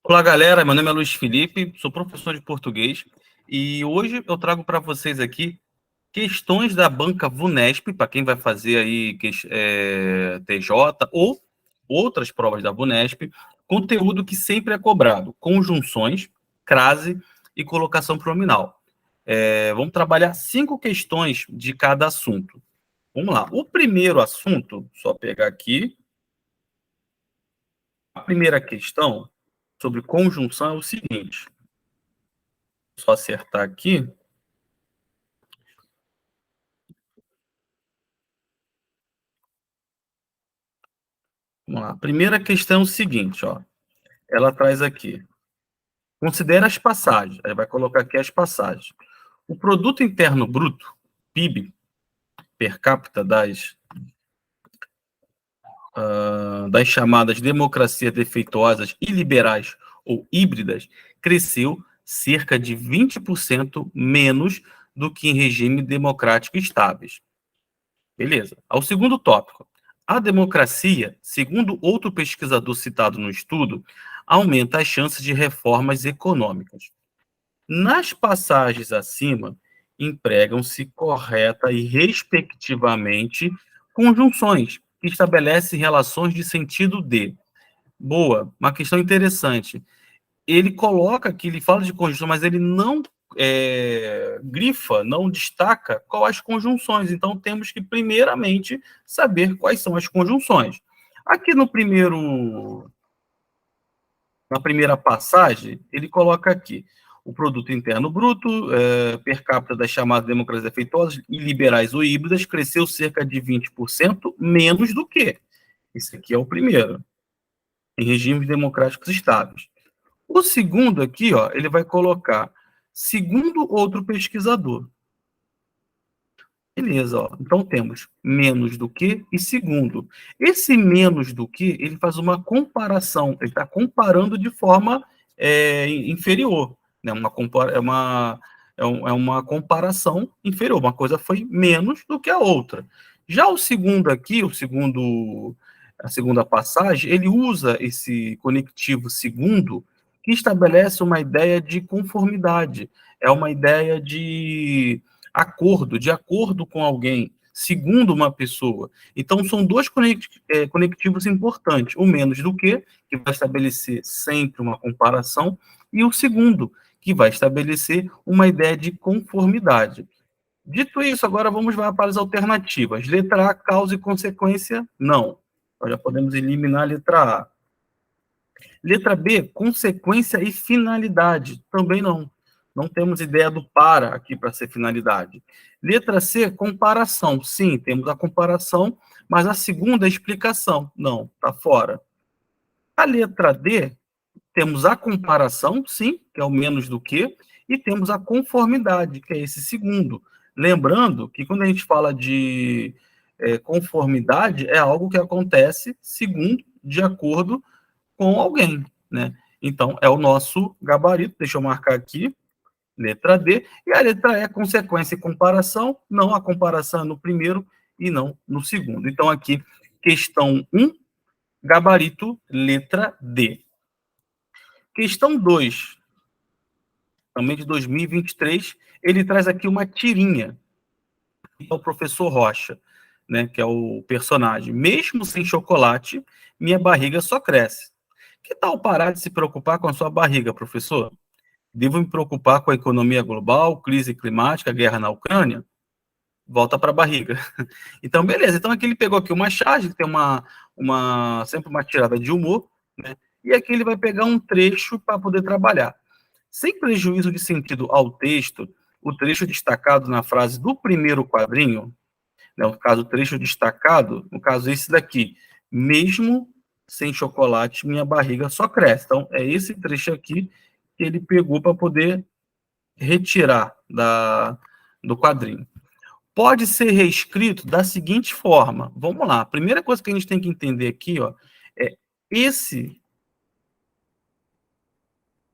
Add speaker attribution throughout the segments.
Speaker 1: Olá, galera. Meu nome é Luiz Felipe, sou professor de português e hoje eu trago para vocês aqui questões da banca VUNESP, para quem vai fazer aí TJ ou outras provas da VUNESP, conteúdo que sempre é cobrado, conjunções, crase e colocação pronominal. Vamos trabalhar 5 questões de cada assunto. Vamos lá. O primeiro assunto, só pegar aqui, a primeira questão sobre conjunção é o seguinte. Só acertar aqui. Vamos lá. A primeira questão é o seguinte, ó. Ela traz aqui. Considera as passagens. Aí vai colocar aqui as passagens. O produto interno bruto, PIB, per capita das chamadas democracias defeituosas e liberais ou híbridas cresceu cerca de 20% menos do que em regime democrático estáveis. Beleza. Ao segundo tópico. A democracia, segundo outro pesquisador citado no estudo, aumenta as chances de reformas econômicas. Nas passagens acima, empregam-se correta e respectivamente conjunções que estabelecem relações de sentido de. Boa, uma questão interessante. Ele coloca que ele fala de conjunção, mas ele não grifa, não destaca quais as conjunções. Então, temos que, primeiramente, saber quais são as conjunções. Aqui na primeira passagem, ele coloca aqui o produto interno bruto, per capita das chamadas democracias defeituosas e liberais ou híbridas, cresceu cerca de 20% menos do que. Esse aqui é o primeiro, em regimes democráticos estáveis. O segundo aqui, ó, ele vai colocar, segundo outro pesquisador. Beleza, ó. Então temos menos do que e segundo. Esse menos do que, ele faz uma comparação, ele está comparando de forma inferior. Né? É uma comparação inferior. Uma coisa foi menos do que a outra. Já o segundo aqui, a segunda passagem, ele usa esse conectivo segundo, que estabelece uma ideia de conformidade. É uma ideia de acordo com alguém, segundo uma pessoa. Então, são dois conectivos importantes. O menos do que vai estabelecer sempre uma comparação, e o segundo, que vai estabelecer uma ideia de conformidade. Dito isso, agora vamos para as alternativas. Letra A, causa e consequência, não. Nós já podemos eliminar a letra A. Letra B, consequência e finalidade, também não. Não temos ideia do para aqui para ser finalidade. Letra C, comparação. Sim, temos a comparação, mas a segunda é explicação. Não, está fora. A letra D, temos a comparação, sim, que é o menos do que, e temos a conformidade, que é esse segundo. Lembrando que quando a gente fala de conformidade, é algo que acontece segundo, de acordo com alguém, né? Então, é o nosso gabarito. Deixa eu marcar aqui. Letra D. E a letra E, consequência e comparação. Não, a comparação é no primeiro e não no segundo. Então, aqui, questão 1, gabarito, letra D. Questão 2, também de 2023, ele traz aqui uma tirinha. É o professor Rocha, né, que é o personagem. Mesmo sem chocolate, minha barriga só cresce. Que tal parar de se preocupar com a sua barriga, professor? Devo me preocupar com a economia global, crise climática, guerra na Ucrânia? Volta para a barriga. Então, beleza. Então, aqui ele pegou aqui uma charge, que tem sempre uma tirada de humor, né? E aqui ele vai pegar um trecho para poder trabalhar. Sem prejuízo de sentido ao texto, o trecho destacado na frase do primeiro quadrinho, né, no caso, o trecho destacado, no caso, esse daqui, mesmo sem chocolate, minha barriga só cresce. Então, é esse trecho aqui que ele pegou para poder retirar do quadrinho. Pode ser reescrito da seguinte forma. Vamos lá. A primeira coisa que a gente tem que entender aqui, ó, é esse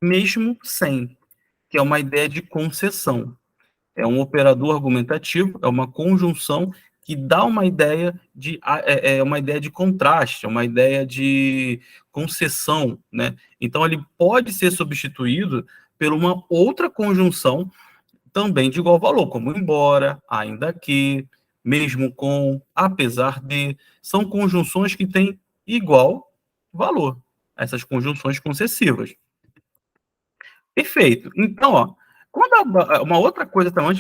Speaker 1: mesmo sem, que é uma ideia de concessão. É um operador argumentativo, é uma conjunção que dá uma ideia uma ideia de contraste, uma ideia de concessão, né? Então, ele pode ser substituído por uma outra conjunção também de igual valor, como embora, ainda que, mesmo com, apesar de, são conjunções que têm igual valor, essas conjunções concessivas. Perfeito. Então, ó, uma outra coisa também,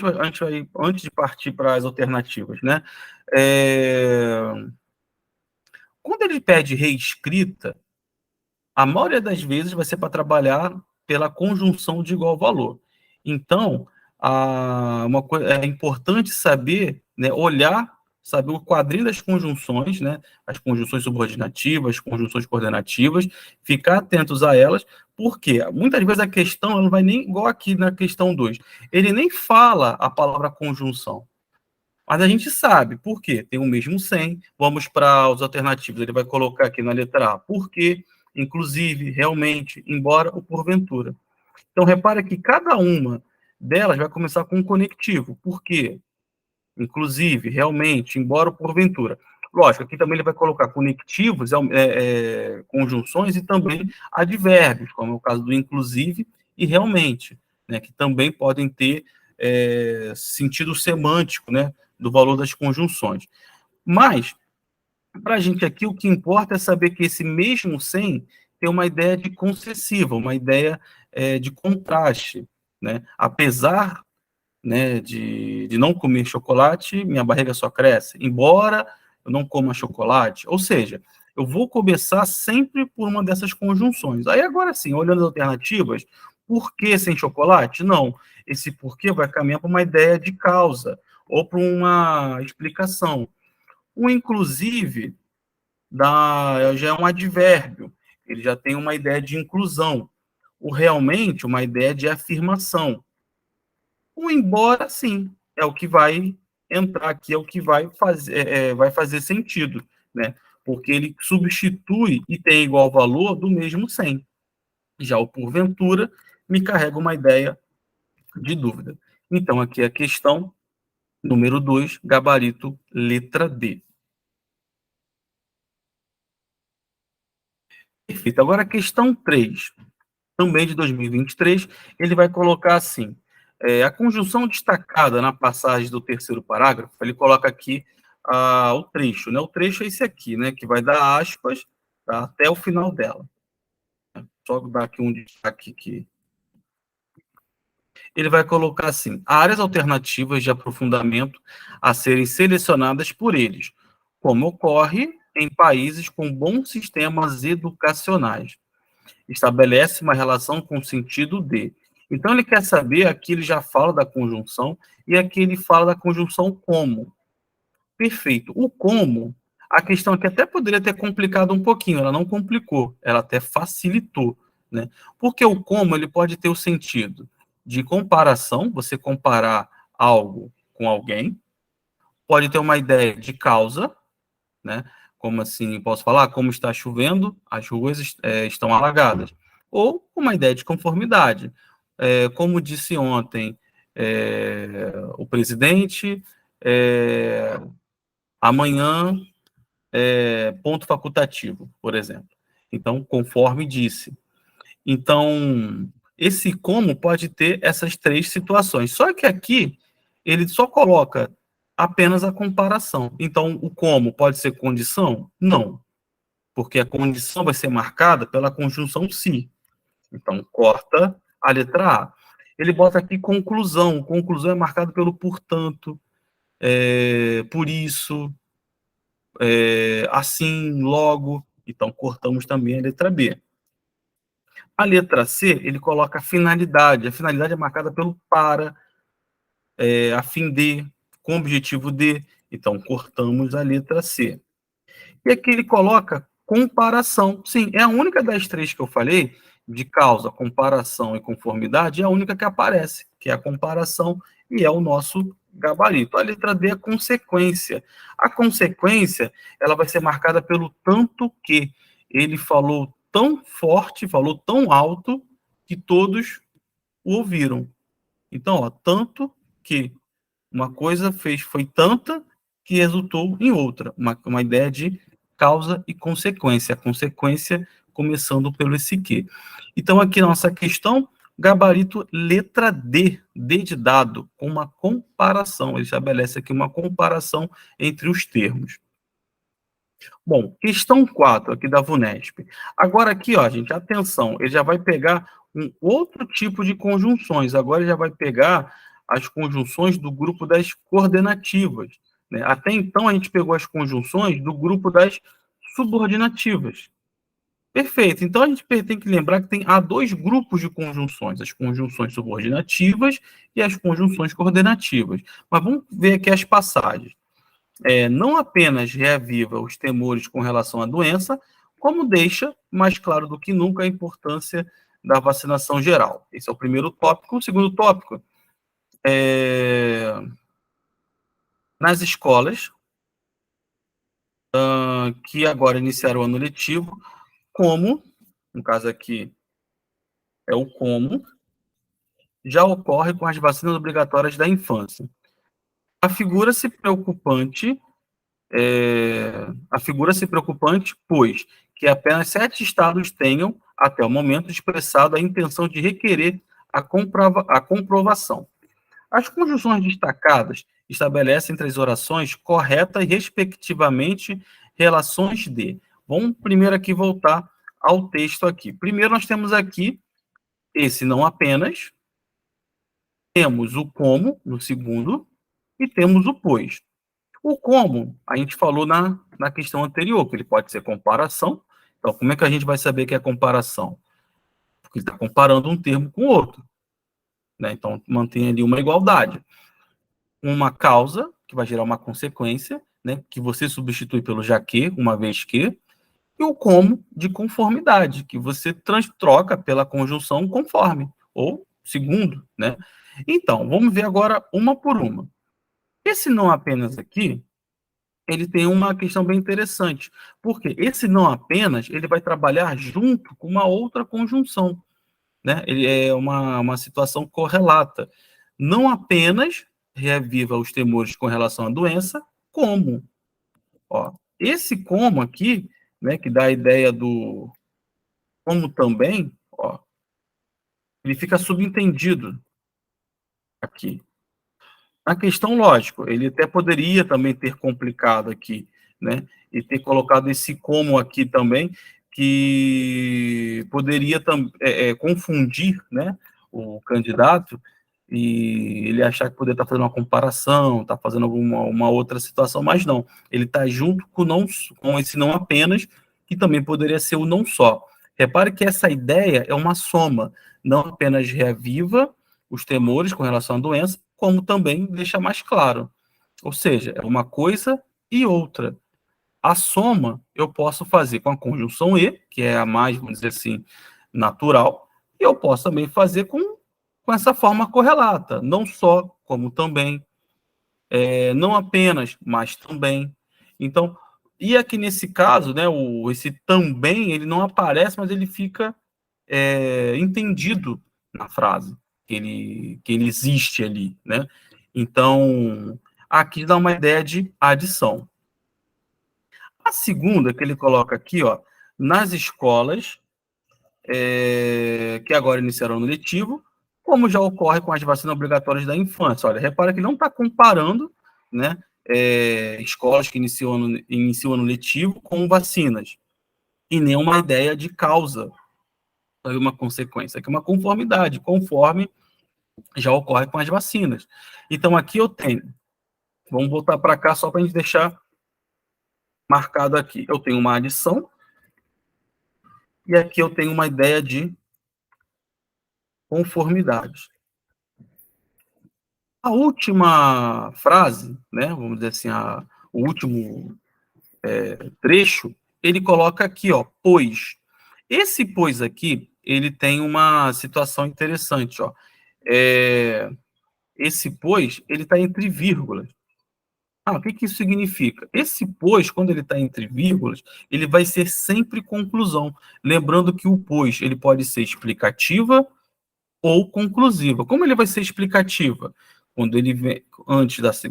Speaker 1: antes de partir para as alternativas, né? Quando ele pede reescrita, a maioria das vezes vai ser para trabalhar pela conjunção de igual valor. Então, é importante saber, né, olhar, saber o quadrinho das conjunções, né, as conjunções subordinativas, conjunções coordenativas, ficar atentos a elas, porque muitas vezes a questão ela não vai nem igual aqui na questão 2. Ele nem fala a palavra conjunção. Mas a gente sabe, por quê? Tem o mesmo sem. Vamos para os alternativos. Ele vai colocar aqui na letra A, porque, inclusive, realmente, embora ou porventura. Então, repara que cada uma delas vai começar com um conectivo. Por quê? Inclusive, realmente, embora ou porventura. Lógico, aqui também ele vai colocar conectivos, conjunções e também advérbios, como é o caso do inclusive e realmente, né, que também podem ter sentido semântico, né, do valor das conjunções. Mas, para a gente aqui, o que importa é saber que esse mesmo sem tem uma ideia de concessiva, uma ideia de contraste, né? Apesar, né, de não comer chocolate, minha barriga só cresce. Embora eu não coma chocolate, ou seja, eu vou começar sempre por uma dessas conjunções. Aí agora sim, olhando as alternativas, por que sem chocolate? Não, esse porquê vai caminhar para uma ideia de causa ou para uma explicação. O inclusive já é um advérbio, ele já tem uma ideia de inclusão. O realmente, uma ideia de afirmação. O embora, sim, é o que vai entrar aqui, é o que vai fazer sentido, né? Porque ele substitui e tem igual valor do mesmo sem. Já o porventura me carrega uma ideia de dúvida. Então, aqui é a questão número 2, gabarito letra D. Perfeito. Agora, a questão 3, também de 2023, ele vai colocar assim, a conjunção destacada na passagem do terceiro parágrafo, ele coloca aqui o trecho, né? O trecho é esse aqui, né? Que vai dar aspas, tá, até o final dela. Só dar aqui um destaque aqui. Ele vai colocar assim, áreas alternativas de aprofundamento a serem selecionadas por eles, como ocorre em países com bons sistemas educacionais. Estabelece uma relação com o sentido de. Então, ele quer saber, aqui ele já fala da conjunção, e aqui ele fala da conjunção como. Perfeito. O como, a questão aqui até poderia ter complicado um pouquinho, ela não complicou, ela até facilitou, né? Porque o como, ele pode ter o sentido de comparação, você comparar algo com alguém, pode ter uma ideia de causa, né? Como assim, posso falar, como está chovendo, as ruas estão alagadas. Ou uma ideia de conformidade. Como disse ontem o presidente, amanhã, ponto facultativo, por exemplo. Então, conforme disse. Então, esse como pode ter essas três situações. Só que aqui, ele só coloca apenas a comparação. Então, o como pode ser condição? Não, porque a condição vai ser marcada pela conjunção se. Então, corta a letra A. Ele bota aqui conclusão. Conclusão é marcado pelo portanto, por isso, assim, logo. Então, cortamos também a letra B. A letra C, ele coloca a finalidade. A finalidade é marcada pelo para, a fim de, com objetivo de. Então, cortamos a letra C. E aqui ele coloca comparação. Sim, é a única das três que eu falei, de causa, comparação e conformidade, é a única que aparece, que é a comparação, e é o nosso gabarito. A letra D é consequência. A consequência, ela vai ser marcada pelo tanto que ele falou tão forte, falou tão alto, que todos o ouviram. Então, ó, tanto que uma coisa foi tanta que resultou em outra, uma ideia de causa e consequência, a consequência começando pelo esse que. Então, aqui na nossa questão, gabarito letra D, D de dado, com uma comparação, ele estabelece aqui uma comparação entre os termos. Bom, questão 4 aqui da VUNESP. Agora aqui, ó, gente, atenção, ele já vai pegar um outro tipo de conjunções, agora ele já vai pegar as conjunções do grupo das coordenativas, né? Até então a gente pegou as conjunções do grupo das subordinativas. Perfeito, então a gente tem que lembrar que há dois grupos de conjunções, as conjunções subordinativas e as conjunções coordenativas. Mas vamos ver aqui as passagens. Não apenas reaviva os temores com relação à doença, como deixa mais claro do que nunca a importância da vacinação geral. Esse é o primeiro tópico. O segundo tópico nas escolas que agora iniciaram o ano letivo, como, no caso aqui é o como, já ocorre com as vacinas obrigatórias da infância. Afigura-se preocupante, pois que apenas 7 estados tenham, até o momento, expressado a intenção de requerer a comprovação. As conjunções destacadas estabelecem entre as orações corretas e, respectivamente, relações de. Vamos primeiro aqui voltar ao texto aqui. Primeiro nós temos aqui esse não apenas, temos o como no segundo e temos o pois. O como, a gente falou na questão anterior, que ele pode ser comparação. Então, como é que a gente vai saber que é comparação? Porque ele está comparando um termo com outro, né? Então, mantém ali uma igualdade. Uma causa, que vai gerar uma consequência, né? Que você substitui pelo já que, uma vez que. E o como de conformidade, que você troca pela conjunção conforme, ou segundo, né? Então, vamos ver agora uma por uma. Esse não apenas aqui, ele tem uma questão bem interessante, porque esse não apenas, ele vai trabalhar junto com uma outra conjunção, né? Ele é uma situação correlata. Não apenas reaviva os temores com relação à doença, como. Ó, esse como aqui, né, que dá a ideia do como também, ó, ele fica subentendido aqui. A questão, lógico, ele até poderia também ter complicado aqui, né? E ter colocado esse como aqui também, que poderia confundir, né, o candidato e ele achar que poderia estar fazendo uma comparação, estar fazendo uma outra situação, mas não. Ele está junto com esse não apenas, que também poderia ser o não só. Repare que essa ideia é uma soma, não apenas reaviva os temores com relação à doença, como também deixa mais claro. Ou seja, é uma coisa e outra. A soma eu posso fazer com a conjunção e, que é a mais, vamos dizer assim, natural, e eu posso também fazer com essa forma correlata, não só, como também, não apenas, mas também. Então, e aqui nesse caso, né, esse também, ele não aparece, mas ele fica entendido na frase, que ele existe ali, né? Então, aqui dá uma ideia de adição. A segunda que ele coloca aqui, ó, nas escolas que agora iniciaram no letivo, como já ocorre com as vacinas obrigatórias da infância. Olha, repara que ele não está comparando, né, escolas que iniciam ano letivo com vacinas, e nenhuma ideia de causa, uma consequência, que é uma conformidade, conforme já ocorre com as vacinas. Então, aqui eu tenho, vamos voltar para cá só para a gente deixar marcado aqui. Eu tenho uma adição, e aqui eu tenho uma ideia de conformidade. A última frase, né, vamos dizer assim, o último trecho, ele coloca aqui, ó, pois. Esse pois aqui, ele tem uma situação interessante, ó. Esse pois, ele está entre vírgulas. O que isso significa? Esse pois, quando ele está entre vírgulas, ele vai ser sempre conclusão. Lembrando que o pois, ele pode ser explicativa ou conclusiva. Como ele vai ser explicativa? quando ele vem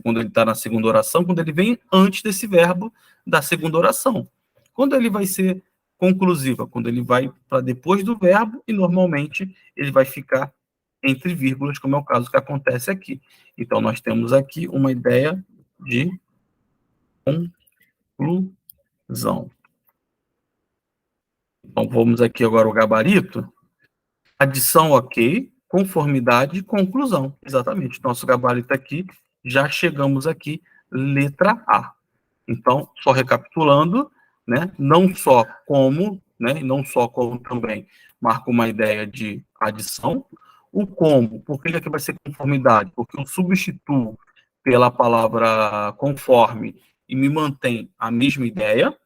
Speaker 1: quando ele está na segunda oração, quando ele vem antes desse verbo da segunda oração. Quando ele vai ser conclusiva, quando ele vai para depois do verbo, e normalmente ele vai ficar entre vírgulas, como é o caso que acontece aqui. Então, nós temos aqui uma ideia de conclusão. Então, vamos aqui agora ao gabarito. Adição, ok. Conformidade, conclusão. Exatamente. Nosso gabarito aqui, já chegamos aqui, letra A. Então, só recapitulando, né, não só como, né, não só como também marca uma ideia de adição. O como, por que aqui vai ser conformidade? Porque eu substituo pela palavra conforme e me mantém a mesma ideia.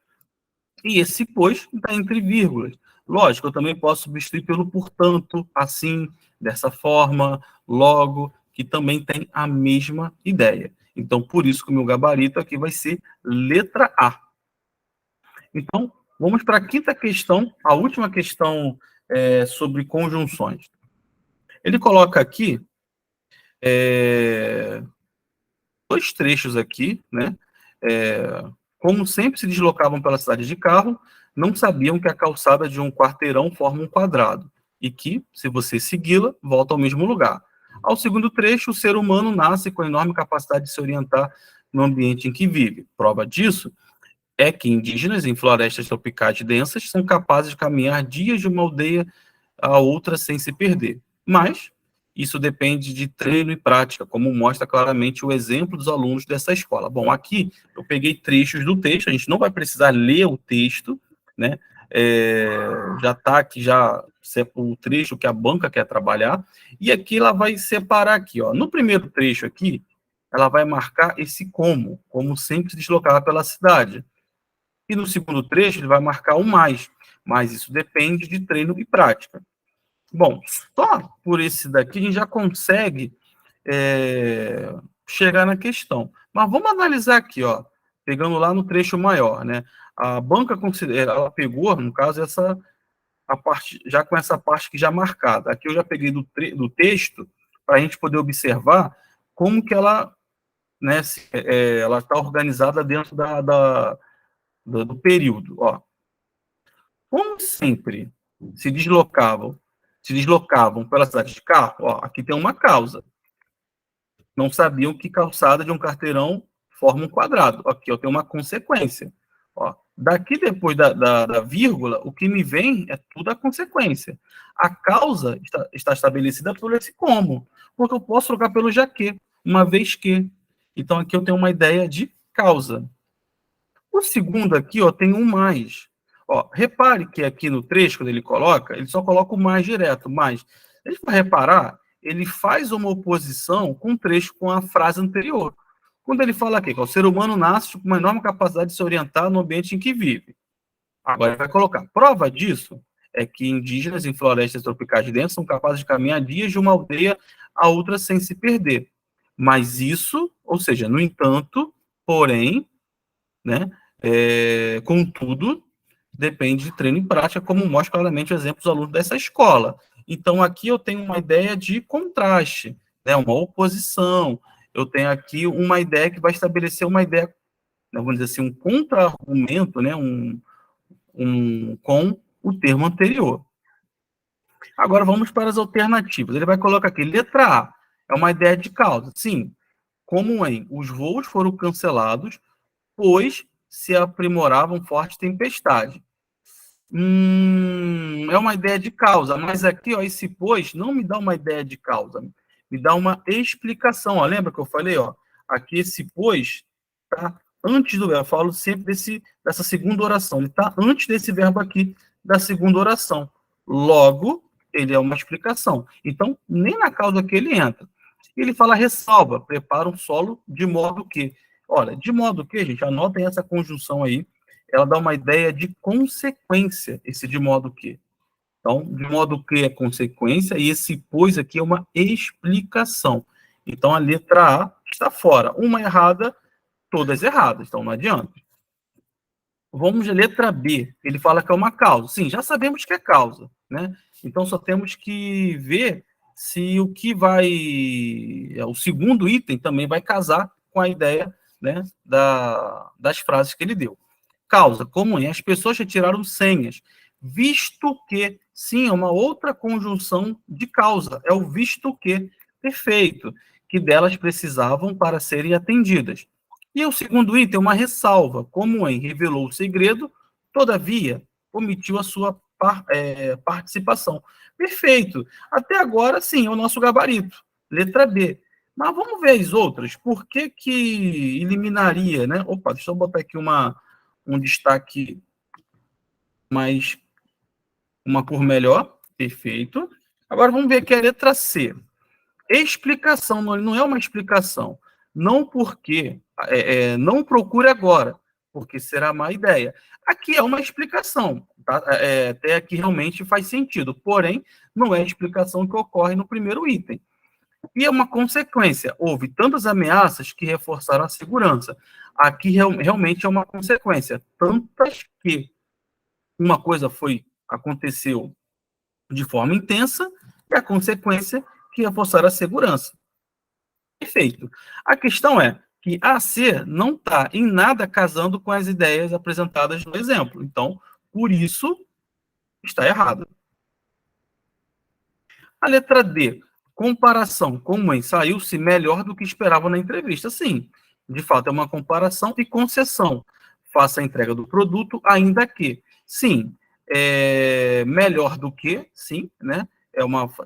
Speaker 1: E esse pois está entre vírgulas. Lógico, eu também posso substituir pelo portanto, assim, dessa forma, logo, que também tem a mesma ideia. Então, por isso que o meu gabarito aqui vai ser letra A. Então, vamos para a quinta questão, a última questão sobre conjunções. Ele coloca aqui dois trechos aqui, né? Como sempre se deslocavam pela cidade de carro, não sabiam que a calçada de um quarteirão forma um quadrado, e que, se você segui-la, volta ao mesmo lugar. Ao segundo trecho, o ser humano nasce com enorme capacidade de se orientar no ambiente em que vive. Prova disso é que indígenas em florestas tropicais densas são capazes de caminhar dias de uma aldeia a outra sem se perder. Mas isso depende de treino e prática, como mostra claramente o exemplo dos alunos dessa escola. Bom, aqui eu peguei trechos do texto, a gente não vai precisar ler o texto, né? Já está aqui já o trecho que a banca quer trabalhar, e aqui ela vai separar aqui, ó. No primeiro trecho aqui, ela vai marcar esse como sempre se deslocava pela cidade. E no segundo trecho ele vai marcar o mais, mas isso depende de treino e prática. Bom, só por esse daqui a gente já consegue chegar na questão. Mas vamos analisar aqui, ó, pegando lá no trecho maior, né? A banca considera, ela pegou, no caso, a parte, já com essa parte que já marcada. Aqui eu já peguei do texto para a gente poder observar como que ela, né, ela está organizada dentro do período, ó. Como sempre se deslocavam pela cidade de carro, ó, aqui tem uma causa. Não sabiam que calçada de um quarteirão forma um quadrado. Aqui eu tenho uma consequência. Ó, daqui depois da vírgula, o que me vem é tudo a consequência. A causa está estabelecida por esse como, porque eu posso trocar pelo já que, uma vez que. Então aqui eu tenho uma ideia de causa. O segundo aqui, ó, tem um mais. Ó, repare que aqui no trecho, quando ele coloca, ele só coloca o mais direto, mas, a gente vai reparar, ele faz uma oposição com o trecho com a frase anterior. Quando ele fala aqui, que o ser humano nasce com uma enorme capacidade de se orientar no ambiente em que vive. Agora ele vai colocar, prova disso é que indígenas em florestas tropicais densas são capazes de caminhar dias de uma aldeia a outra sem se perder. Mas isso, ou seja, no entanto, porém, né? Contudo, depende de treino e prática, como mostra claramente o exemplo dos alunos dessa escola. Então, aqui eu tenho uma ideia de contraste, né? Uma oposição. Eu tenho aqui uma ideia que vai estabelecer uma ideia, né, vamos dizer assim, um contra-argumento, né? Com o termo anterior. Agora, vamos para as alternativas. Ele vai colocar aqui, letra A, é uma ideia de causa. Sim, como os voos foram cancelados, pois se aprimoravam forte tempestade. É uma ideia de causa, mas aqui, ó, esse pois não me dá uma ideia de causa, me dá uma explicação. Ó, lembra que eu falei, ó, aqui esse pois está antes do verbo. Eu falo sempre dessa segunda oração. Ele está antes desse verbo aqui da segunda oração. Logo, ele é uma explicação. Então, nem na causa que ele entra. Ele fala ressalva, prepara um solo de modo que. Olha, de modo que, gente, anotem essa conjunção aí, ela dá uma ideia de consequência, esse de modo que. Então, de modo que é consequência, e esse pois aqui é uma explicação. Então, a letra A está fora. Uma errada, todas erradas, então não adianta. Vamos à letra B. Ele fala que é uma causa. Sim, já sabemos que é causa, né? Então, só temos que ver se o que o segundo item também vai casar com a ideia, né, das frases que ele deu. Causa, como as pessoas retiraram senhas, visto que, sim, é uma outra conjunção de causa, é o visto que, perfeito, que delas precisavam para serem atendidas. E o segundo item, uma ressalva, como revelou o segredo, todavia, omitiu a sua participação. Perfeito. Até agora, sim, é o nosso gabarito. Letra B. Mas vamos ver as outras. Por que eliminaria, né? Opa, deixa eu botar aqui um destaque mais, uma cor melhor. Perfeito. Agora vamos ver aqui a letra C. Explicação, não é uma explicação. Não porque, não procure agora, porque será má ideia. Aqui é uma explicação, tá? Até aqui realmente faz sentido, porém, não é a explicação que ocorre no primeiro item. E é uma consequência. Houve tantas ameaças que reforçaram a segurança. Aqui realmente é uma consequência. Tantas que uma coisa aconteceu de forma intensa e a consequência que reforçaram a segurança. Perfeito. A questão é que a C não está em nada casando com as ideias apresentadas no exemplo. Então, por isso, está errado. A letra D, comparação com mãe, saiu-se melhor do que esperava na entrevista. Sim, de fato, é uma comparação e concessão. Faça a entrega do produto, ainda que. Sim, melhor do que, sim, né?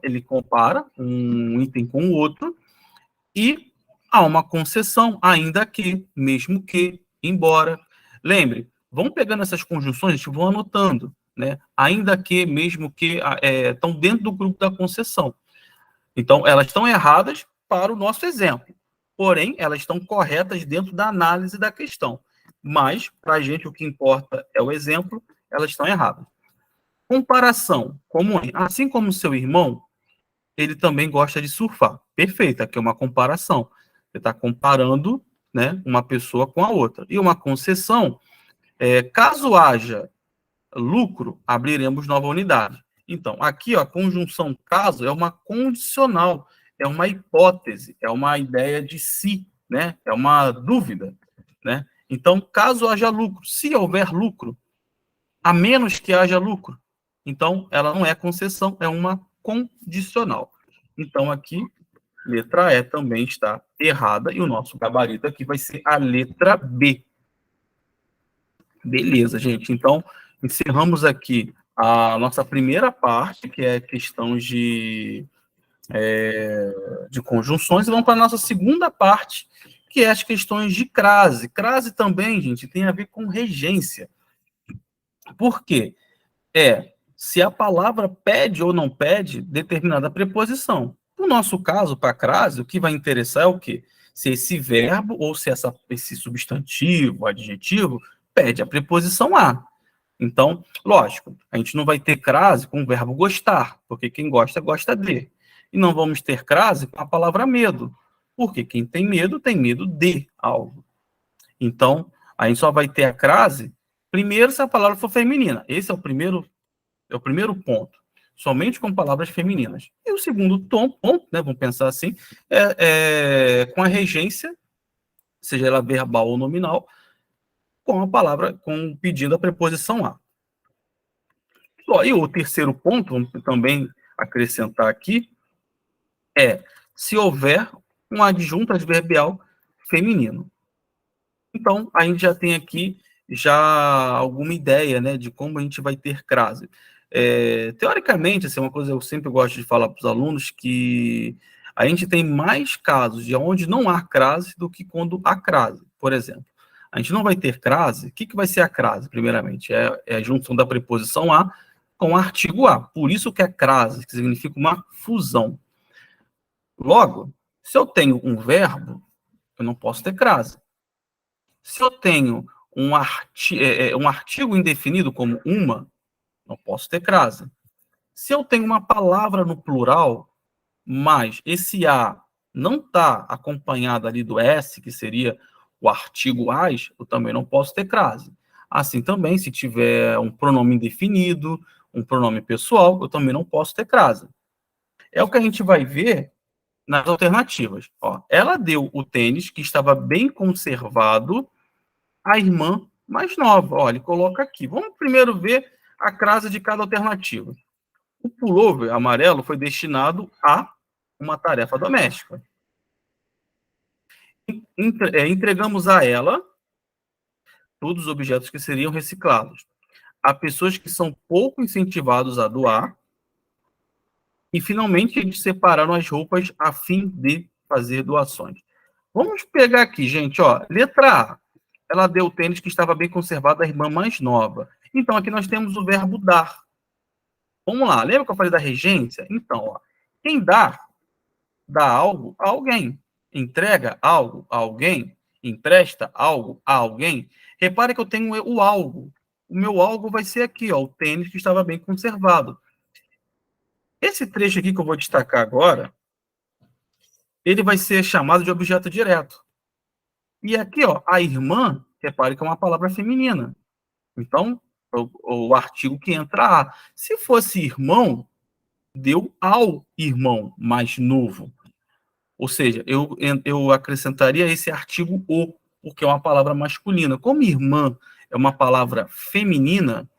Speaker 1: Ele compara um item com o outro, e há uma concessão, ainda que, mesmo que, embora. Lembre, vão pegando essas conjunções, a gente vai anotando, né? Ainda que, mesmo que, estão dentro do grupo da concessão. Então, elas estão erradas para o nosso exemplo, porém, elas estão corretas dentro da análise da questão. Mas, para a gente, o que importa é o exemplo, elas estão erradas. Comparação, assim como seu irmão, ele também gosta de surfar. Perfeito, aqui é uma comparação. Você está comparando, né, uma pessoa com a outra. E uma concessão, caso haja lucro, abriremos nova unidade. Então, aqui, ó, a conjunção caso é uma condicional, é uma hipótese, é uma ideia de si, né? É uma dúvida, né? Então, caso haja lucro, se houver lucro, a menos que haja lucro, então ela não é concessão, é uma condicional. Então, aqui, letra E também está errada, e o nosso gabarito aqui vai ser a letra B. Beleza, gente. Então, encerramos aqui a nossa primeira parte, que é questões de conjunções, e vamos para a nossa segunda parte, que é as questões de crase. Crase também, gente, tem a ver com regência. Por quê? Se a palavra pede ou não pede determinada preposição. No nosso caso, para a crase, o que vai interessar é o quê? Se esse verbo ou se esse substantivo, adjetivo, pede a preposição a. Então, lógico, a gente não vai ter crase com o verbo gostar, porque quem gosta, gosta de. E não vamos ter crase com a palavra medo, porque quem tem medo de algo. Então, a gente só vai ter a crase primeiro se a palavra for feminina. Esse é o primeiro ponto. Somente com palavras femininas. E o segundo ponto, né, vamos pensar assim, com a regência, seja ela verbal ou nominal, com a palavra, pedindo a preposição a. E o terceiro ponto, vamos também acrescentar aqui, se houver um adjunto adverbial feminino. Então, a gente já tem aqui alguma ideia, né, de como a gente vai ter crase. Teoricamente, assim, uma coisa que eu sempre gosto de falar para os alunos, que a gente tem mais casos de onde não há crase do que quando há crase. Por exemplo, a gente não vai ter crase. O que vai ser a crase, primeiramente? É a junção da preposição a com o artigo a. Por isso que é crase, que significa uma fusão. Logo, se eu tenho um verbo, eu não posso ter crase. Se eu tenho um artigo indefinido como uma, não posso ter crase. Se eu tenho uma palavra no plural, mas esse a não está acompanhado ali do S, que seria o artigo as, eu também não posso ter crase. Assim também, se tiver um pronome indefinido, um pronome pessoal, eu também não posso ter crase. É o que a gente vai ver nas alternativas. Ó, ela deu o tênis que estava bem conservado à irmã mais nova. Ó, ele coloca aqui. Vamos primeiro ver a crase de cada alternativa. O pullover amarelo foi destinado a uma tarefa doméstica. Entregamos a ela todos os objetos que seriam reciclados. Há pessoas que são pouco incentivados a doar. E, finalmente, eles separaram as roupas a fim de fazer doações. Vamos pegar aqui, gente, ó. Letra A. Ela deu o tênis que estava bem conservado à irmã mais nova. Então, aqui nós temos o verbo dar. Vamos lá. Lembra que eu falei da regência? Então, ó, quem dá algo a alguém. Entrega algo a alguém. Empresta algo a alguém. Repare que eu tenho o algo. O meu algo vai ser aqui, ó, o tênis que estava bem conservado. Esse trecho aqui que eu vou destacar agora, ele vai ser chamado de objeto direto. E aqui, ó, a irmã, repare que é uma palavra feminina. Então, o artigo que entra A. Se fosse irmão, deu ao irmão mais novo. Ou seja, eu acrescentaria esse artigo o, porque é uma palavra masculina. Como irmã é uma palavra feminina,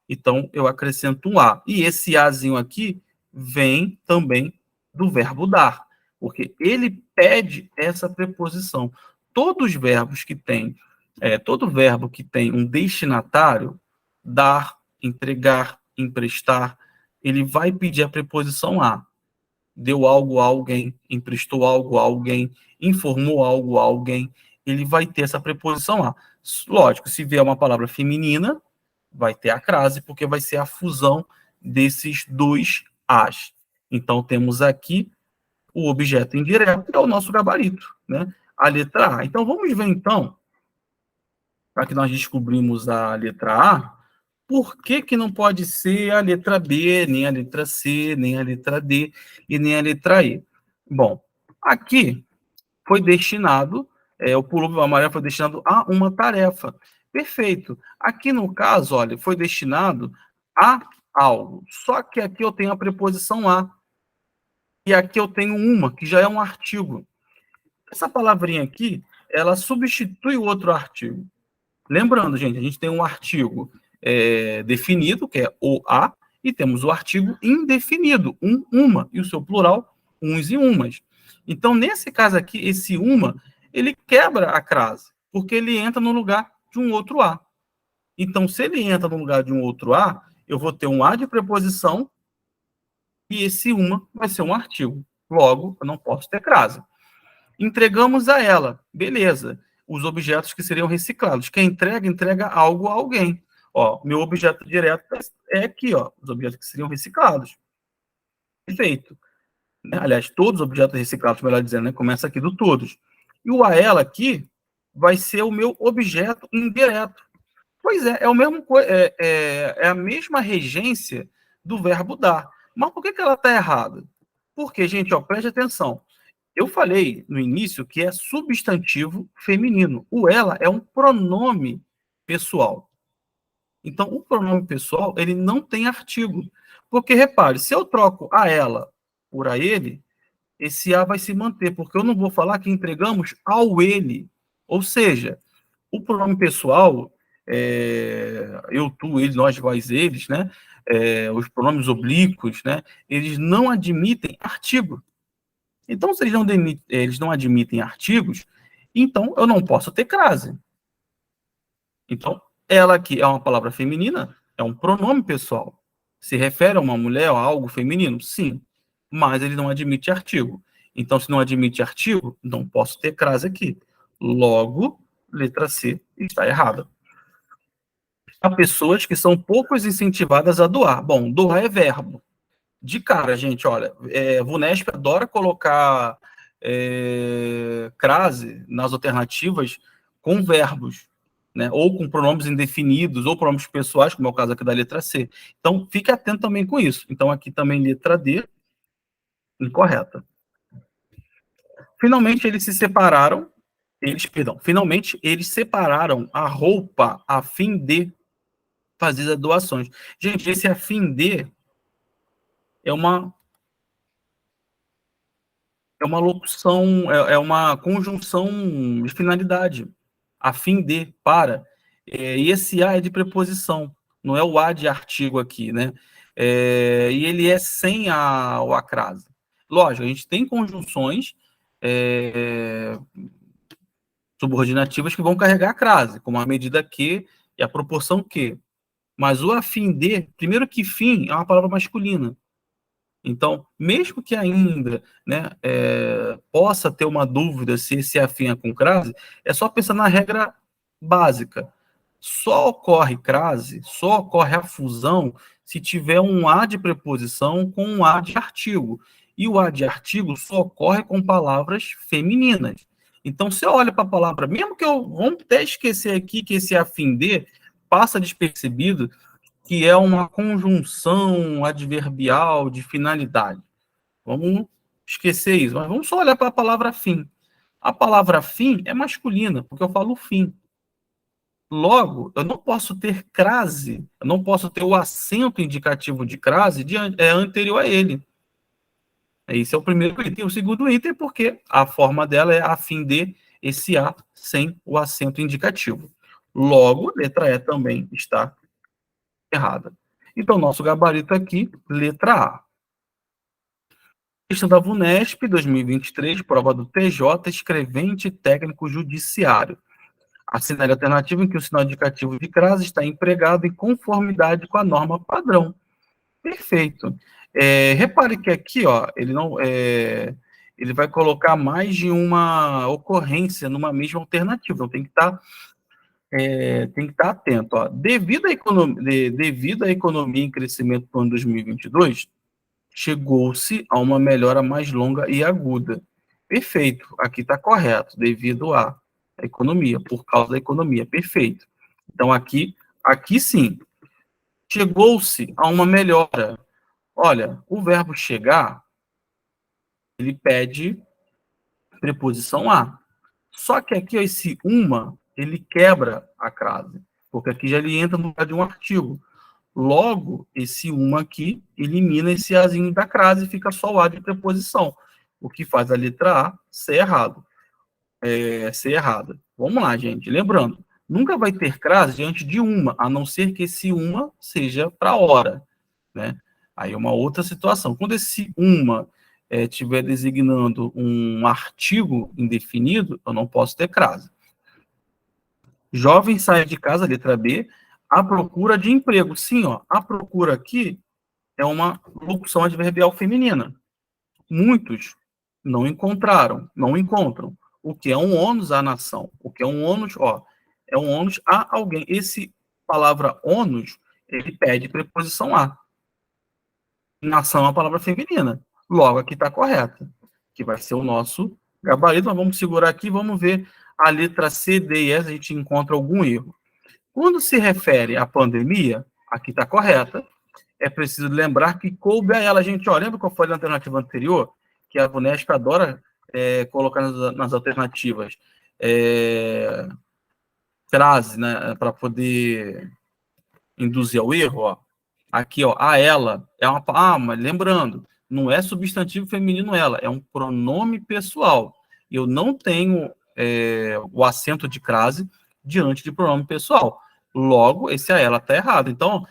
Speaker 1: então eu acrescento um A. E esse Azinho aqui vem também do verbo dar, porque ele pede essa preposição. Todos os verbos que têm, todo verbo que tem um destinatário, dar, entregar, emprestar, ele vai pedir a preposição a. Deu algo a alguém, emprestou algo a alguém, informou algo a alguém, ele vai ter essa preposição a. Lógico, se vier uma palavra feminina, vai ter a crase, porque vai ser a fusão desses dois as. Então, temos aqui o objeto indireto, que é o nosso gabarito, né? A letra A. Então, vamos ver, então, para que nós descobrimos a letra A, por que não pode ser a letra B, nem a letra C, nem a letra D e nem a letra E? Bom, aqui foi destinado, o pullover amarelo foi destinado a uma tarefa. Perfeito. Aqui no caso, olha, foi destinado a algo. Só que aqui eu tenho a preposição a. E aqui eu tenho uma, que já é um artigo. Essa palavrinha aqui, ela substitui o outro artigo. Lembrando, gente, a gente tem um artigo definido, que é o a, e temos o artigo indefinido, uma, e o seu plural, uns e umas. Então, nesse caso aqui, esse uma, ele quebra a crase, porque ele entra no lugar de um outro a. Então, se ele entra no lugar de um outro a, eu vou ter um a de preposição e esse uma vai ser um artigo. Logo, eu não posso ter crase. Entregamos a ela, beleza, os objetos que seriam reciclados. Quem entrega algo a alguém. Ó, meu objeto direto é aqui, ó, os objetos que seriam reciclados. Perfeito. Aliás, todos os objetos reciclados, melhor dizendo, né? Começa aqui do todos. E o a ela aqui vai ser o meu objeto indireto. Pois é o mesmo, é a mesma regência do verbo dar. Mas por que ela está errada? Porque, gente, ó, preste atenção. Eu falei no início que é substantivo feminino. O ela é um pronome pessoal. Então, o pronome pessoal, ele não tem artigo. Porque, repare, se eu troco a ela por a ele, esse a vai se manter, porque eu não vou falar que entregamos ao ele. Ou seja, o pronome pessoal, eu, tu, ele, nós, vós, eles, né? Os pronomes oblíquos, né? Eles não admitem artigo. Então, se eles não admitem artigos, então eu não posso ter crase. Então, ela aqui é uma palavra feminina, é um pronome pessoal. Se refere a uma mulher ou a algo feminino? Sim, mas ele não admite artigo. Então, se não admite artigo, não posso ter crase aqui. Logo, letra C está errada. Há pessoas que são pouco incentivadas a doar. Bom, doar é verbo. De cara, gente, olha, VUNESP adora colocar crase nas alternativas com verbos, né? Ou com pronomes indefinidos, ou pronomes pessoais, como é o caso aqui da letra C. Então, fique atento também com isso. Então, aqui também letra D, incorreta. Finalmente, eles separaram a roupa a fim de fazer as doações. Gente, esse a fim de é uma é uma locução, é uma conjunção de finalidade, a fim de, para, e esse a é de preposição, não é o a de artigo aqui, né? E ele é sem o acrase. Lógico, a gente tem conjunções subordinativas que vão carregar a crase, como a medida que e a proporção que. Mas o a fim de, primeiro que fim é uma palavra masculina. Então, mesmo que ainda, né, possa ter uma dúvida se esse afim é com crase, é só pensar na regra básica. Só ocorre crase, só ocorre a fusão se tiver um a de preposição com um a de artigo. E o a de artigo só ocorre com palavras femininas. Então, você olha para a palavra, mesmo que vamos até esquecer aqui que esse afim de passa despercebido, que é uma conjunção adverbial de finalidade. Vamos esquecer isso, mas vamos só olhar para a palavra fim. A palavra fim é masculina, porque eu falo fim. Logo, eu não posso ter crase, eu não posso ter o acento indicativo de crase anterior a ele. Esse é o primeiro item. O segundo item é porque a forma dela é a fim de esse A sem o acento indicativo. Logo, letra E também está errada. Então, nosso gabarito aqui, letra A. Questão da VUNESP, 2023, prova do TJ, escrevente técnico judiciário. Assinale a alternativa em que o sinal indicativo de crase está empregado em conformidade com a norma padrão. Perfeito. Repare que aqui, ó, ele vai colocar mais de uma ocorrência numa mesma alternativa. Então, tem que estar atento. Ó. Devido à economia em crescimento no ano 2022, chegou-se a uma melhora mais longa e aguda. Perfeito. Aqui está correto. Devido à economia, por causa da economia. Perfeito. Então, aqui sim. Chegou-se a uma melhora. Olha, o verbo chegar, ele pede preposição a. Só que aqui, esse uma, ele quebra a crase, porque aqui já ele entra no lugar de um artigo. Logo, esse uma aqui elimina esse azinho da crase e fica só o a de preposição, o que faz a letra A ser errado. Ser errada. Vamos lá, gente. Lembrando, nunca vai ter crase diante de uma, a não ser que esse uma seja para hora, né? Aí é uma outra situação. Quando esse uma estiver designando um artigo indefinido, eu não posso ter crase. Jovem sai de casa, letra B, à procura de emprego. Sim, ó, a procura aqui é uma locução adverbial feminina. Muitos não encontraram, não encontram. O que é um ônus à nação. O que é um ônus, ó, é um ônus a alguém. Esse palavra ônus, ele pede preposição a. Nação é uma palavra feminina. Logo, aqui está correta, que vai ser o nosso gabarito. Mas vamos segurar aqui, vamos ver a letra C, D e S, a gente encontra algum erro. Quando se refere à pandemia, aqui está correta, é preciso lembrar que coube a ela. Gente, ó, lembra qual foi a alternativa anterior? Que a VUNESP adora colocar nas alternativas crase, né, para poder induzir ao erro, ó. Aqui, ó, a ela é uma. Mas lembrando, não é substantivo feminino ela, é um pronome pessoal. Eu não tenho o acento de crase diante de pronome pessoal. Logo, esse a ela está errado. Então,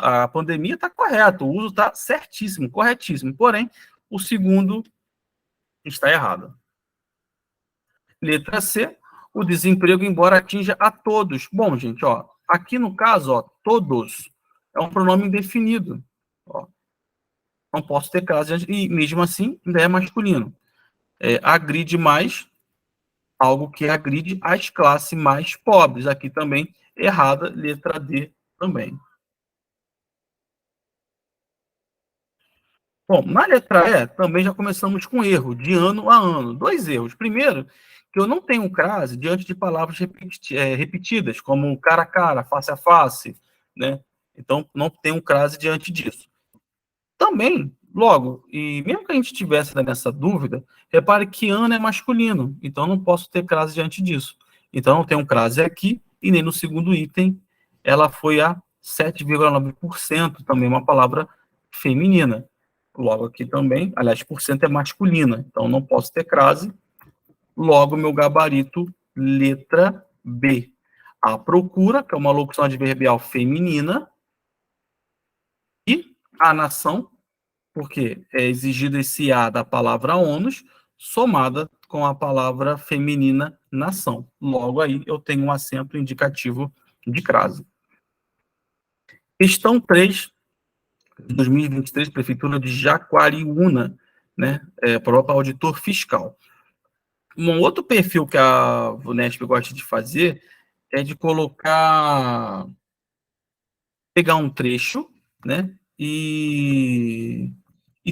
Speaker 1: a pandemia está correto, o uso está certíssimo, corretíssimo. Porém, o segundo está errado. Letra C, o desemprego, embora atinja a todos. Bom, gente, ó, aqui no caso, ó, todos é um pronome indefinido. Ó. Não posso ter crase, e mesmo assim ainda é masculino. Agride mais, algo que agride as classes mais pobres. Aqui também errada, letra D também. Bom, na letra E, também já começamos com erro, de ano a ano. 2 erros. Primeiro, que eu não tenho crase diante de palavras repetidas, como cara a cara, face a face, né? Então, não tenho crase diante disso. Também, logo, e mesmo que a gente tivesse nessa dúvida, repare que ano é masculino, então não posso ter crase diante disso. Então, não tenho crase aqui, e nem no segundo item, ela foi a 7,9%, também uma palavra feminina. Logo aqui também, aliás, por cento é masculina, então não posso ter crase. Logo, meu gabarito, letra B. A procura, que é uma locução adverbial feminina, e a nação, porque é exigido esse A da palavra ônus, somada com a palavra feminina nação. Logo aí, eu tenho um acento indicativo de crase. Questão 3, de 2023, Prefeitura de Jaguariúna, né? Prova para auditor fiscal. Um outro perfil que a VUNESP gosta de fazer é de pegar um trecho, né, e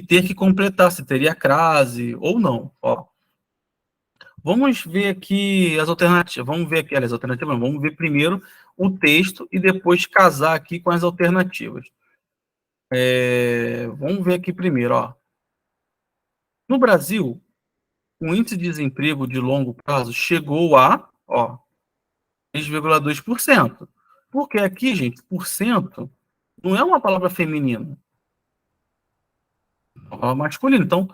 Speaker 1: ter que completar se teria crase ou não. Ó, vamos ver aqui as alternativas. Vamos ver aqui as alternativas. Não, vamos ver primeiro o texto e depois casar aqui com as alternativas. Vamos ver aqui primeiro, ó. No Brasil, o índice de desemprego de longo prazo chegou a, ó, 3,2%. Porque aqui, gente, por cento não é uma palavra feminina, é uma palavra masculina. Então,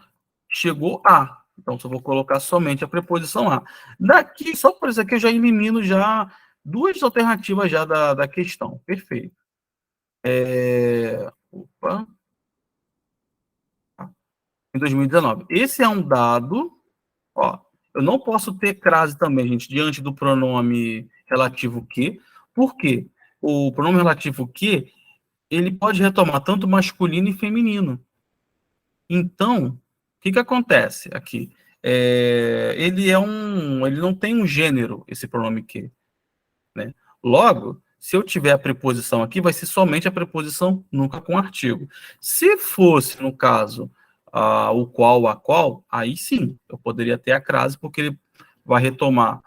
Speaker 1: chegou a. Então, só vou colocar somente a preposição a. Daqui, só por isso aqui, eu já elimino já duas alternativas já da questão. Perfeito. Opa. Em 2019. Esse é um dado, ó, eu não posso ter crase também, gente, diante do pronome relativo que. Por quê? O pronome relativo que, ele pode retomar tanto masculino e feminino. Então, o que acontece aqui? Ele não tem um gênero, esse pronome que, né? Logo, se eu tiver a preposição aqui, vai ser somente a preposição, nunca com artigo. Se fosse, no caso, o qual, a qual, aí sim, eu poderia ter a crase, porque ele vai retomar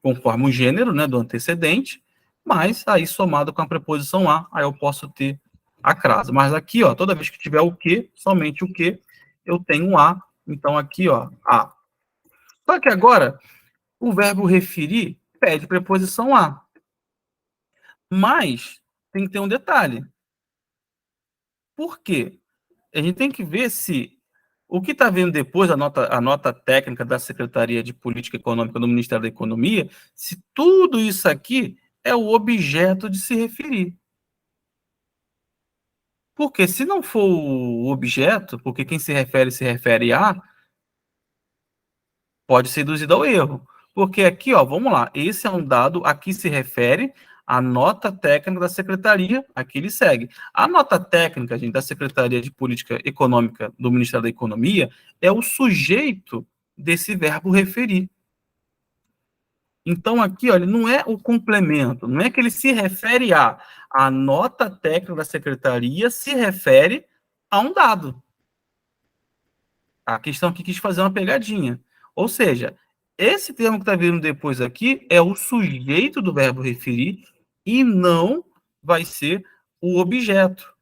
Speaker 1: conforme o gênero, né, do antecedente, mas aí somado com a preposição a, aí eu posso ter a crase. Mas aqui, ó, toda vez que tiver o que, somente o que, eu tenho um a. Então aqui, ó, a. Só que agora, o verbo referir pede preposição a. Mas tem que ter um detalhe. Por quê? A gente tem que ver se o que está vindo depois, a nota técnica da Secretaria de Política Econômica do Ministério da Economia, se tudo isso aqui é o objeto de se referir. Porque se não for o objeto, porque quem se refere a, pode ser induzido ao erro. Porque aqui, ó, vamos lá, esse é um dado, aqui se refere à nota técnica da Secretaria, aqui ele segue. A nota técnica, gente, da Secretaria de Política Econômica do Ministério da Economia é o sujeito desse verbo referir. Então, aqui, ó, ele não é o complemento, não é que ele se refere a nota técnica da Secretaria se refere a um dado. A questão aqui quis fazer uma pegadinha. Ou seja, esse termo que está vindo depois aqui é o sujeito do verbo referir e não vai ser o objeto.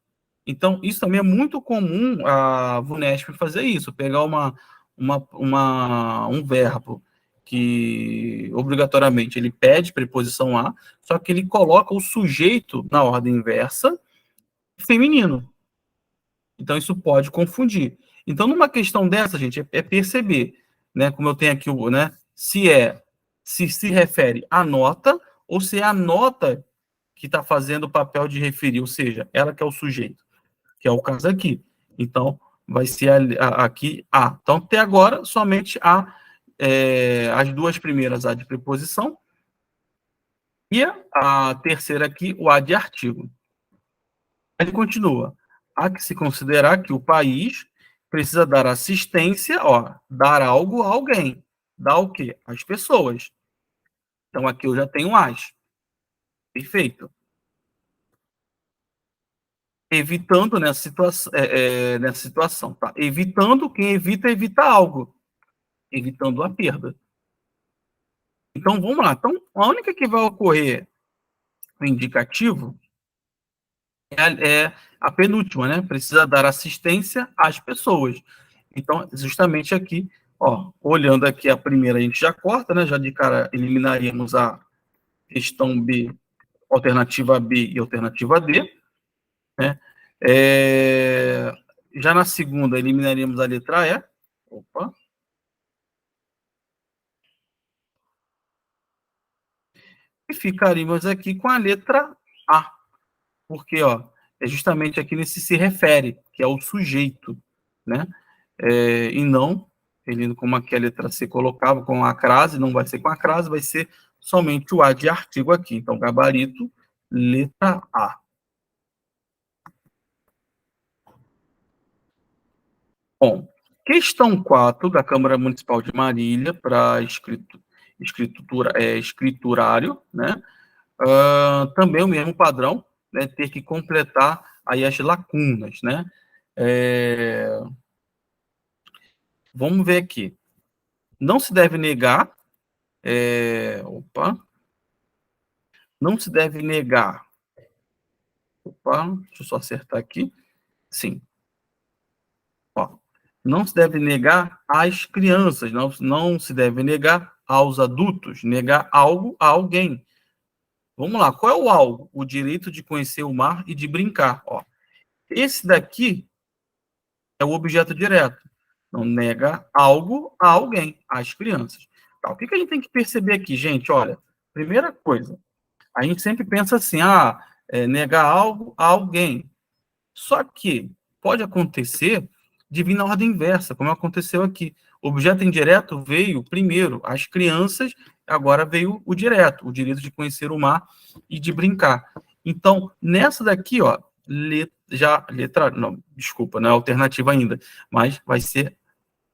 Speaker 1: Então, isso também é muito comum a VUNESP fazer isso, pegar um verbo que obrigatoriamente ele pede preposição a, só que ele coloca o sujeito na ordem inversa feminino. Então, isso pode confundir. Então, numa questão dessa, gente, é perceber, né, como eu tenho aqui, né, se refere à nota ou se é a nota que está fazendo o papel de referir, ou seja, ela que é o sujeito, que é o caso aqui. Então, vai ser aqui a. Então, até agora, somente as duas primeiras, a de preposição, e a terceira aqui, o a de artigo. Ele continua. Há que se considerar que o país precisa dar assistência, ó, dar algo a alguém. Dar o quê? Às pessoas. Então, aqui eu já tenho as. Perfeito. Evitando nessa situação, tá? Evitando, quem evita algo. Evitando a perda. Então, vamos lá. Então, a única que vai ocorrer o indicativo é a penúltima, né? Precisa dar assistência às pessoas. Então, justamente aqui, ó, olhando aqui a primeira, a gente já corta, né? Já de cara eliminaríamos a questão B, alternativa B e alternativa D, né? Já na segunda, eliminaríamos a letra E. Opa. E ficaríamos aqui com a letra A. Porque, ó, é justamente aqui nesse se refere, que é o sujeito, né? E não, ele, como aqui a letra C colocava com a crase, não vai ser com a crase, vai ser somente o A de artigo aqui. Então, gabarito, letra A. Bom, questão 4 da Câmara Municipal de Marília para escriturário, né? Também o mesmo padrão, né? Ter que completar aí as lacunas, né? Vamos ver aqui. Não se deve negar. Não se deve negar. Deixa eu só acertar aqui. Sim. Ó, não se deve negar às crianças, não se deve negar aos adultos, negar algo a alguém. Vamos lá, qual é o algo? O direito de conhecer o mar e de brincar. Ó, esse daqui é o objeto direto. Não nega algo a alguém, às crianças. Tá, o que a gente tem que perceber aqui, gente? Olha, primeira coisa, a gente sempre pensa assim, negar algo a alguém. Só que pode acontecer de vir na ordem inversa, como aconteceu aqui. O objeto indireto veio primeiro, as crianças, agora veio o direto, o direito de conhecer o mar e de brincar. Então, nessa daqui, ó, letra, não, desculpa, não é alternativa ainda, mas vai ser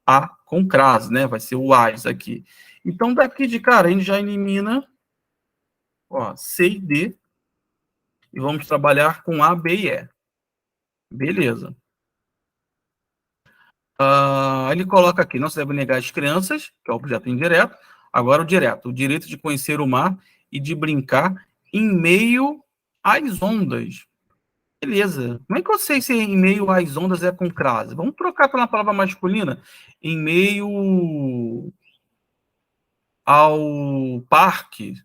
Speaker 1: A com crase, né? Vai ser o AS aqui. Então, daqui de cara, a gente já elimina, ó, C e D, e vamos trabalhar com A, B e E. Beleza. Ele coloca aqui, não se deve negar às crianças, que é o objeto indireto, agora o direto, o direito de conhecer o mar e de brincar em meio às ondas. Beleza. Como é que eu sei se em meio às ondas é com crase? Vamos trocar pela palavra masculina. Em meio ao parque,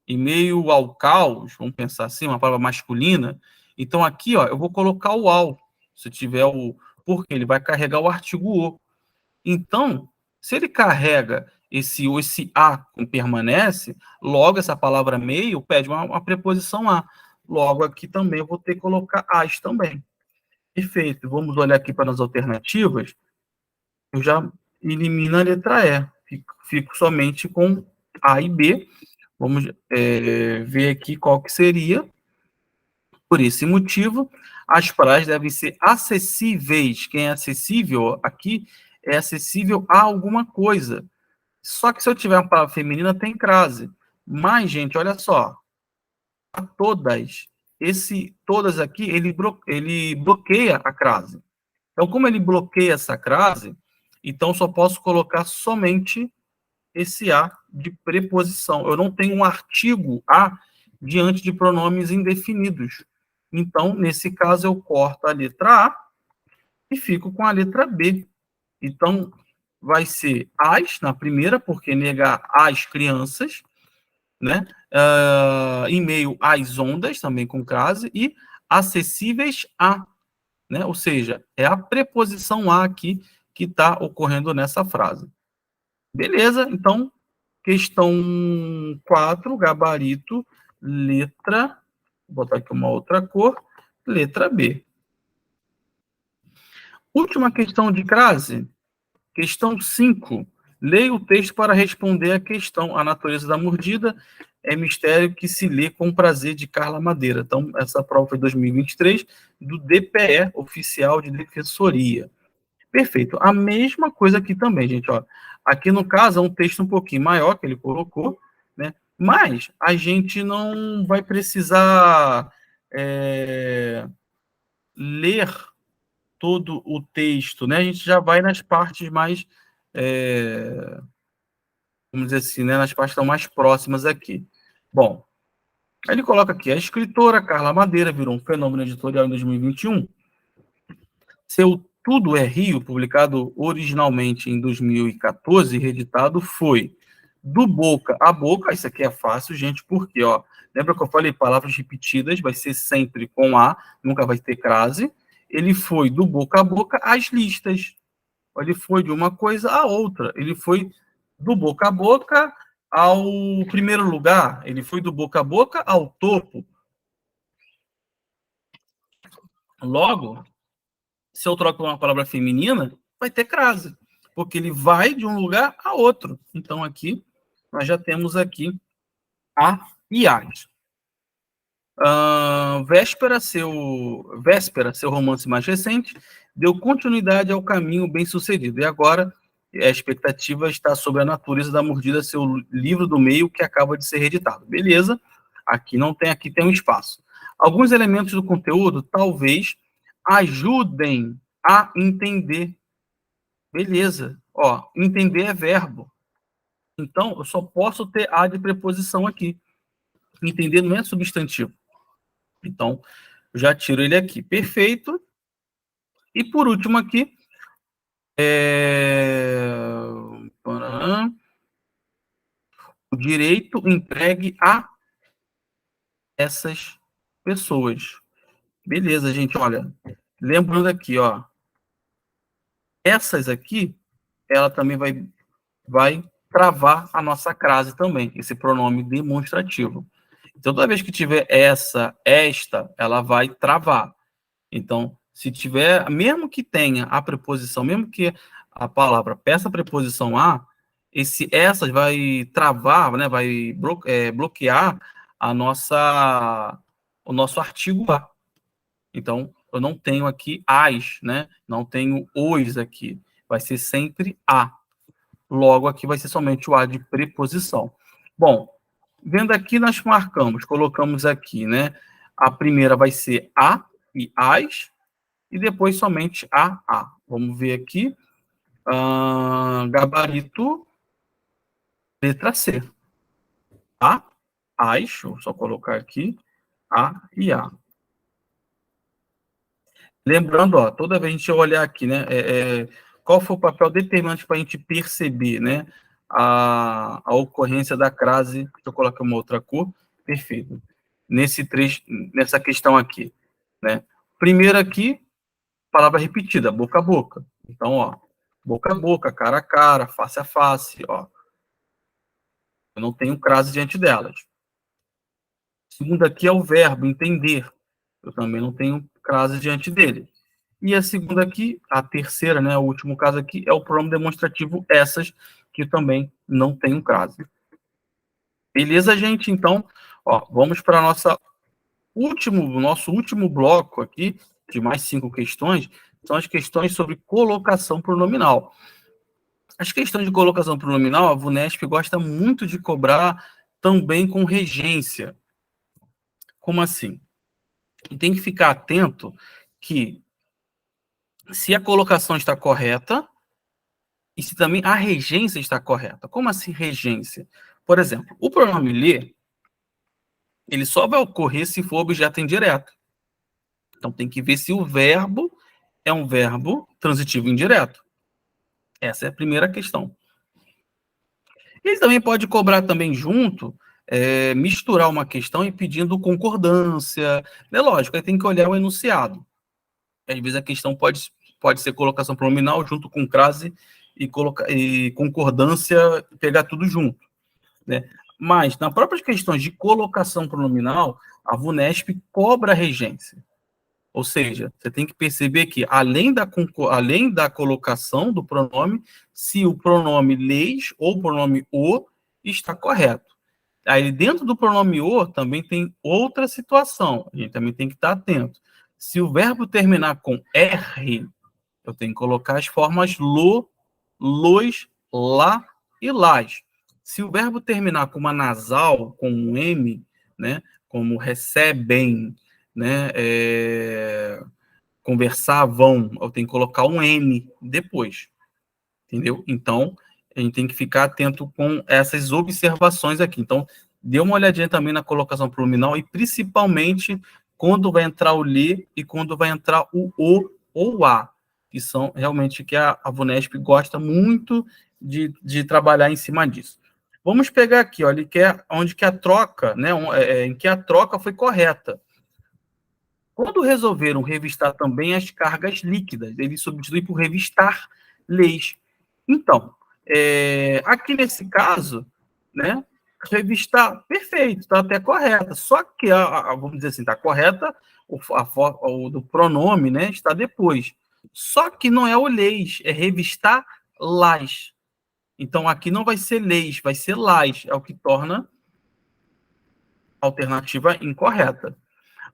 Speaker 1: em meio ao caos, vamos pensar assim, uma palavra masculina. Então aqui, ó, eu vou colocar o ao, se tiver o... Porque ele vai carregar o artigo o. Então, se ele carrega esse a permanece, logo essa palavra meio pede uma preposição a. Logo aqui também eu vou ter que colocar as também. Perfeito. Vamos olhar aqui para as alternativas. Eu já elimino a letra E. Fico somente com A e B. Vamos ver aqui qual que seria. Por esse motivo, as praias devem ser acessíveis. Quem é acessível aqui é acessível a alguma coisa. Só que se eu tiver uma palavra feminina, tem crase. Mas, gente, olha só. A todas. Todas aqui, ele bloqueia a crase. Então, como ele bloqueia essa crase, então só posso colocar somente esse A de preposição. Eu não tenho um artigo A diante de pronomes indefinidos. Então, nesse caso, eu corto a letra A e fico com a letra B. Então, vai ser as na primeira, porque negar as crianças, né? Em meio às ondas, também com crase, e acessíveis a, né? Ou seja, é a preposição a aqui que está ocorrendo nessa frase. Beleza? Então, questão 4, gabarito, letra, vou botar aqui uma outra cor, letra B. Última questão de crase, questão 5. Leia o texto para responder a questão. A natureza da mordida é mistério que se lê com prazer, de Carla Madeira. Então, essa prova foi 2023, do DPE, Oficial de Defensoria. Perfeito. A mesma coisa aqui também, gente. Ó. Aqui, no caso, é um texto um pouquinho maior que ele colocou, né? Mas a gente não vai precisar ler todo o texto, né? A gente já vai nas partes mais, vamos dizer assim, né? Nas partes que estão mais próximas aqui. Bom, ele coloca aqui, a escritora Carla Madeira virou um fenômeno editorial em 2021. Seu Tudo é Rio, publicado originalmente em 2014, reeditado, foi do boca a boca. Isso aqui é fácil, gente, porque, ó, lembra que eu falei palavras repetidas, vai ser sempre com A, nunca vai ter crase. Ele foi do boca a boca às listas. Ele foi de uma coisa a outra. Ele foi do boca a boca ao primeiro lugar. Ele foi do boca a boca ao topo. Logo, se eu troco uma palavra feminina, vai ter crase, porque ele vai de um lugar a outro. Então, aqui, nós já temos aqui a e as. Véspera, seu romance mais recente, deu continuidade ao caminho bem-sucedido. E agora, a expectativa está sobre a natureza da mordida, seu livro do meio que acaba de ser reeditado. Beleza? Aqui não tem, aqui tem um espaço. Alguns elementos do conteúdo talvez ajudem a entender. Beleza. Ó, entender é verbo. Então, eu só posso ter a de preposição aqui. Entender não é substantivo. Então, eu já tiro ele aqui. Perfeito. E por último aqui, o direito entregue a essas pessoas. Beleza, gente, olha. Lembrando aqui, ó. Essas aqui, ela também vai travar a nossa crase também, esse pronome demonstrativo. Então, toda vez que tiver essa, esta, ela vai travar. Então, se tiver, mesmo que tenha a preposição, mesmo que a palavra peça a preposição a, essas vai travar, né, vai bloquear o nosso artigo a. Então, eu não tenho aqui as, né? Não tenho os aqui. Vai ser sempre a. Logo, aqui vai ser somente o a de preposição. Bom, vendo aqui, nós marcamos, colocamos aqui, né? A primeira vai ser a e as, e depois somente a. Vamos ver aqui. Gabarito, letra C. A, as, deixa eu só colocar aqui, a e a. Lembrando, ó, toda vez que a gente olhar aqui, né, qual foi o papel determinante para a gente perceber, né, a ocorrência da crase, deixa eu colocar uma outra cor, perfeito, nessa questão aqui, né. Primeiro aqui, palavra repetida, boca a boca. Então, ó, boca a boca, cara a cara, face a face, ó. Eu não tenho crase diante delas. Segundo aqui é o verbo entender. Eu também não tenho crase diante dele. E a segunda aqui, a terceira, né, o último caso aqui, é o pronome demonstrativo essas, que também não tem um crase. Beleza, gente? Então, ó, vamos para nosso último bloco aqui, de mais 5 questões, são as questões sobre colocação pronominal. As questões de colocação pronominal, a VUNESP gosta muito de cobrar também com regência. Como assim? E tem que ficar atento que se a colocação está correta e se também a regência está correta. Como assim regência? Por exemplo, o pronome ler, ele só vai ocorrer se for objeto indireto. Então tem que ver se o verbo é um verbo transitivo indireto. Essa é a primeira questão. Ele também pode cobrar também junto, misturar uma questão e pedindo concordância. É lógico, aí tem que olhar o enunciado. Às vezes a questão pode ser colocação pronominal junto com crase e concordância, pegar tudo junto, né? Mas, nas próprias questões de colocação pronominal, a VUNESP cobra a regência. Ou seja, você tem que perceber que, além da colocação do pronome, se o pronome leis ou o pronome o está correto. Aí, dentro do pronome o, também tem outra situação. A gente também tem que estar atento. Se o verbo terminar com R, eu tenho que colocar as formas lo, los, lá e las. Se o verbo terminar com uma nasal, com um M, né, como recebem, né, conversavam, eu tenho que colocar um N depois. Entendeu? Então, a gente tem que ficar atento com essas observações aqui. Então, dê uma olhadinha também na colocação pronominal e principalmente quando vai entrar o lhe e quando vai entrar o ou o a, que são realmente que a VUNESP gosta muito de trabalhar em cima disso. Vamos pegar aqui, olha, onde que a troca, né, em que a troca foi correta. Quando resolveram revistar também as cargas líquidas, eles substituem por revistar leis. Então, aqui nesse caso, né, revistar, perfeito, está até correta, só que, vamos dizer assim, está correta, o do pronome, né, está depois. Só que não é o leis, é revistar las. Então, aqui não vai ser leis, vai ser las, é o que torna a alternativa incorreta.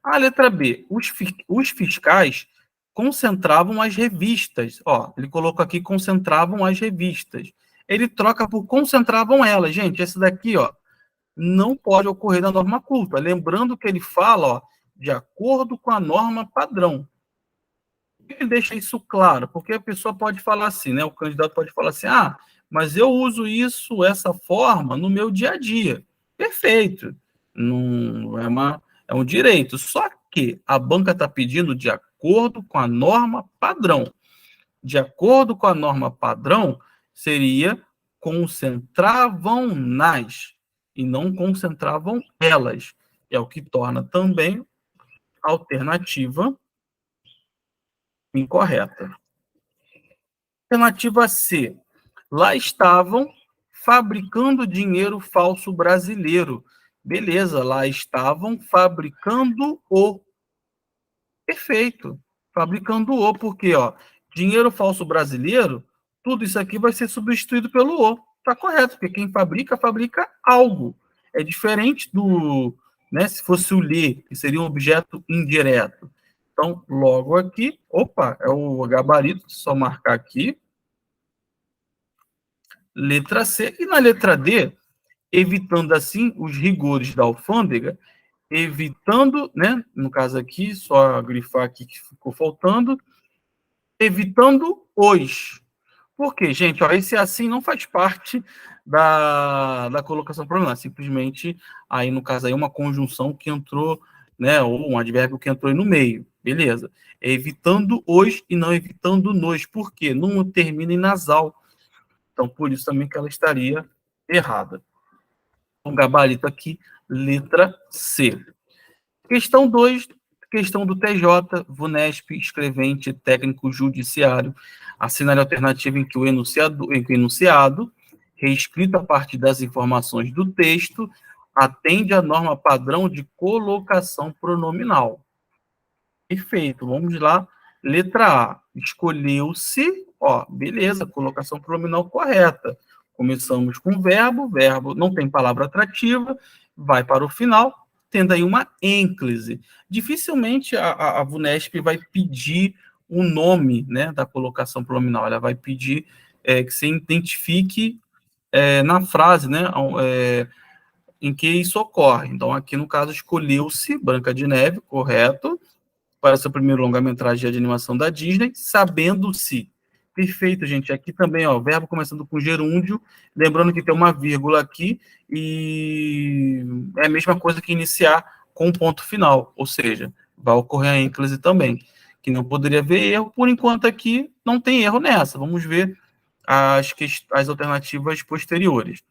Speaker 1: A letra B, os fiscais concentravam as revistas. Ó, ele colocou aqui concentravam as revistas. Ele troca por concentravam elas. Gente, esse daqui, ó, não pode ocorrer na norma culta. Lembrando que ele fala, ó, de acordo com a norma padrão. Ele deixa isso claro, porque a pessoa pode falar assim, né? O candidato pode falar assim, mas eu uso isso, essa forma, no meu dia a dia. Perfeito. Não é um direito. Só que a banca está pedindo de acordo com a norma padrão. De acordo com a norma padrão, seria concentravam nas e não concentravam elas. É o que torna também a alternativa incorreta. Alternativa C. Lá estavam fabricando dinheiro falso brasileiro. Beleza, lá estavam fabricando-o. Perfeito. Fabricando-o, porque, ó, dinheiro falso brasileiro, tudo isso aqui vai ser substituído pelo o. Tá correto, porque quem fabrica, fabrica algo. É diferente do, né, se fosse o lhe, que seria um objeto indireto. Então, logo aqui, opa, é o gabarito, só marcar aqui. Letra C. E na letra D, evitando assim os rigores da alfândega, evitando, né, no caso aqui, só grifar aqui que ficou faltando, evitando os. Por quê, gente? Ó, esse assim não faz parte da colocação pronominal, simplesmente, aí no caso aí, uma conjunção que entrou, né, ou um advérbio que entrou aí no meio, beleza. É evitando os e não evitando nos. Por quê? Não termina em nasal. Então, por isso também que ela estaria errada. Então, gabarito aqui, letra C. Questão 2, questão do TJ, VUNESP, escrevente, técnico judiciário. Assinale a alternativa em que o enunciado, reescrito a partir das informações do texto, atende à norma padrão de colocação pronominal. Perfeito, vamos lá. Letra A, escolheu-se, ó, beleza, colocação pronominal correta. Começamos com verbo não tem palavra atrativa, vai para o final, tendo aí uma ênclise. Dificilmente a VUNESP vai pedir o nome, né, da colocação pronominal, ela vai pedir que você identifique na frase, né, em que isso ocorre. Então, aqui no caso, escolheu-se Branca de Neve, correto, para seu primeiro longa-metragem de animação da Disney, sabendo-se. Perfeito, gente. Aqui também, ó, verbo começando com gerúndio, lembrando que tem uma vírgula aqui, e é a mesma coisa que iniciar com um ponto final, ou seja, vai ocorrer a ênclise também, que não poderia haver erro, por enquanto aqui não tem erro nessa. Vamos ver as alternativas posteriores.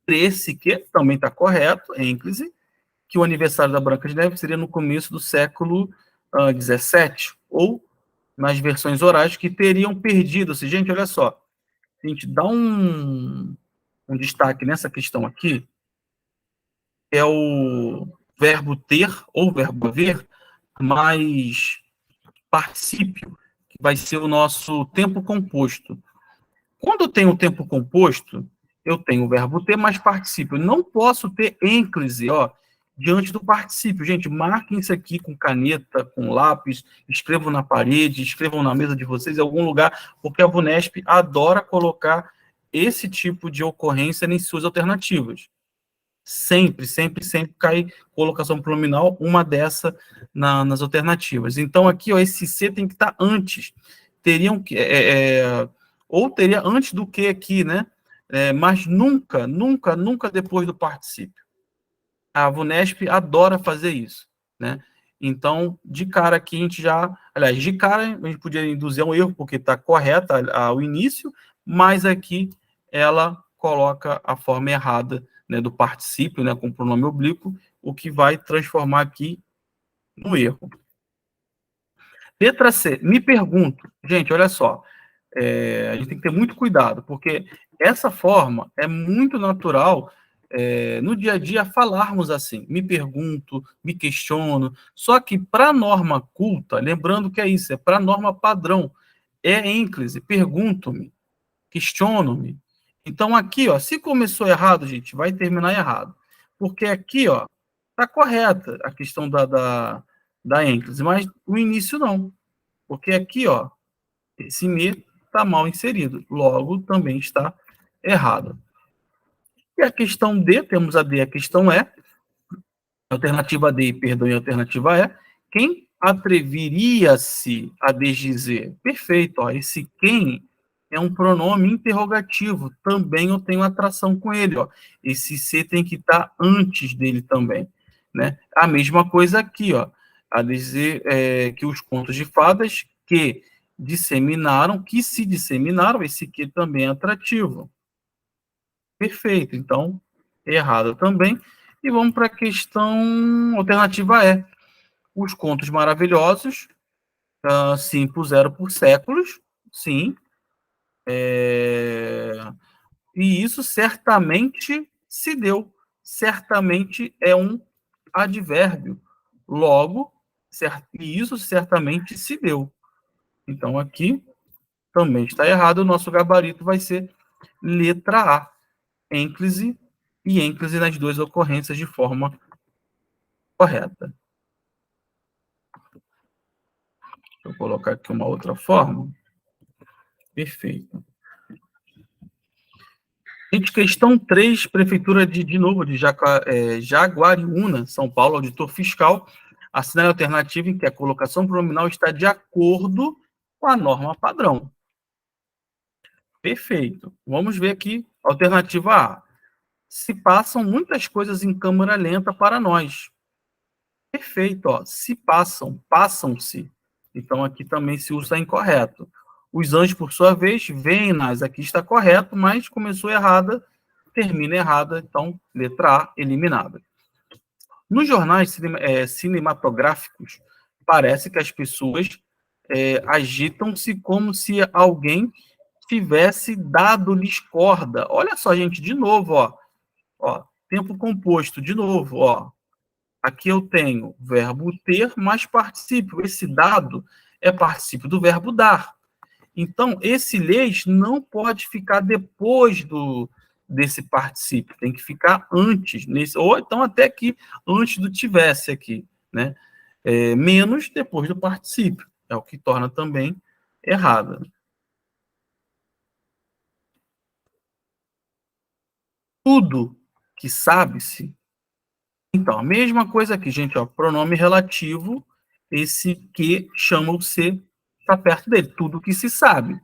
Speaker 1: Esse que também está correto, ênclise, que o aniversário da Branca de Neve seria no começo do século XVII, ou nas versões orais que teriam perdido. Gente, olha só, a gente dá um destaque nessa questão aqui, é o verbo ter ou verbo haver, mais particípio, que vai ser o nosso tempo composto. Quando eu tenho o tempo composto, eu tenho o verbo ter mais particípio. Eu não posso ter ênclise, ó, diante do particípio. Gente, marquem isso aqui com caneta, com lápis, escrevam na parede, escrevam na mesa de vocês, em algum lugar, porque a VUNESP adora colocar esse tipo de ocorrência em suas alternativas. Sempre, sempre, sempre cai colocação pronominal, uma dessa nas alternativas. Então, aqui, ó, esse C tem que estar antes. Teriam que... ou teria antes do que aqui, né? Mas nunca, nunca, nunca depois do particípio. A VUNESP adora fazer isso, né? Então, de cara aqui, a gente já... Aliás, de cara, a gente podia induzir um erro, porque está correta ao início, mas aqui ela coloca a forma errada, né, do particípio, né, com o pronome oblíquo, o que vai transformar aqui no erro. Letra C, me pergunto. Gente, olha só. A gente tem que ter muito cuidado, porque essa forma é muito natural no dia a dia falarmos assim. Me pergunto, me questiono. Só que para a norma culta, lembrando que é isso, é para a norma padrão. É ênclise, pergunto-me, questiono-me. Então aqui, ó, se começou errado, gente, vai terminar errado. Porque aqui, ó, está correta a questão da ênclise, mas o início não. Porque aqui, ó, esse me está mal inserido, logo também está errado. E a questão D, temos a D, a questão E, alternativa D, perdão, e alternativa E, quem atreveria-se a desdizer? Perfeito, ó, esse quem é um pronome interrogativo, também eu tenho atração com ele, ó. Esse C tem que estar antes dele também, né? A mesma coisa aqui, ó, a dizer que os contos de fadas que se disseminaram, esse que também é atrativo. Perfeito, então, errado também. E vamos para a questão alternativa E. Os contos maravilhosos se impuseram por séculos, sim. E isso certamente se deu. Certamente é um advérbio. Logo, e isso certamente se deu. Então, aqui também está errado. O nosso gabarito vai ser letra A, ênclise, e ênclise nas duas ocorrências de forma correta. Vou colocar aqui uma outra forma. Perfeito. Gente, questão 3, Prefeitura de novo, de Jaguariúna, São Paulo, auditor fiscal, assinale a alternativa em que a colocação pronominal está de acordo com a norma padrão. Perfeito. Vamos ver aqui, alternativa A. Se passam muitas coisas em câmera lenta para nós. Perfeito, ó. Se passam, passam-se. Então, aqui também se usa incorreto. Os anjos, por sua vez, veem-nas. Aqui está correto, mas começou errada, termina errada. Então, letra A, eliminada. Nos jornais cinematográficos, parece que as pessoas agitam-se como se alguém tivesse dado-lhes corda. Olha só, gente, de novo, ó, tempo composto, de novo, ó. Aqui eu tenho verbo ter mais particípio. Esse dado é particípio do verbo dar. Então, esse lhes não pode ficar depois desse particípio. Tem que ficar antes. Ou então até aqui, antes do tivesse aqui. Né? Menos depois do particípio. É o que torna também errado. Tudo que sabe-se. Então, a mesma coisa aqui, gente, ó, pronome relativo, esse que chama o se está perto dele, tudo que se sabe.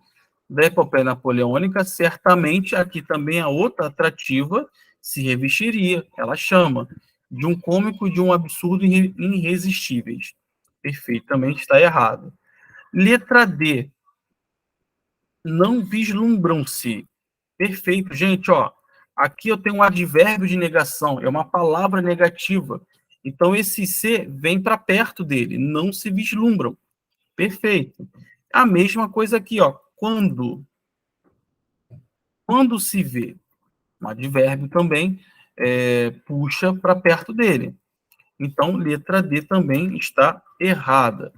Speaker 1: Da epopeia napoleônica, certamente aqui também a outra atrativa se revestiria, ela chama, de um cômico e de um absurdo irresistíveis. Perfeitamente está errado. Letra D. Não vislumbram-se. Perfeito, gente, ó. Aqui eu tenho um advérbio de negação, é uma palavra negativa. Então, esse se vem para perto dele, não se vislumbram. Perfeito. A mesma coisa aqui, ó. Quando. Quando se vê. Um advérbio também puxa para perto dele. Então, letra D também está errada.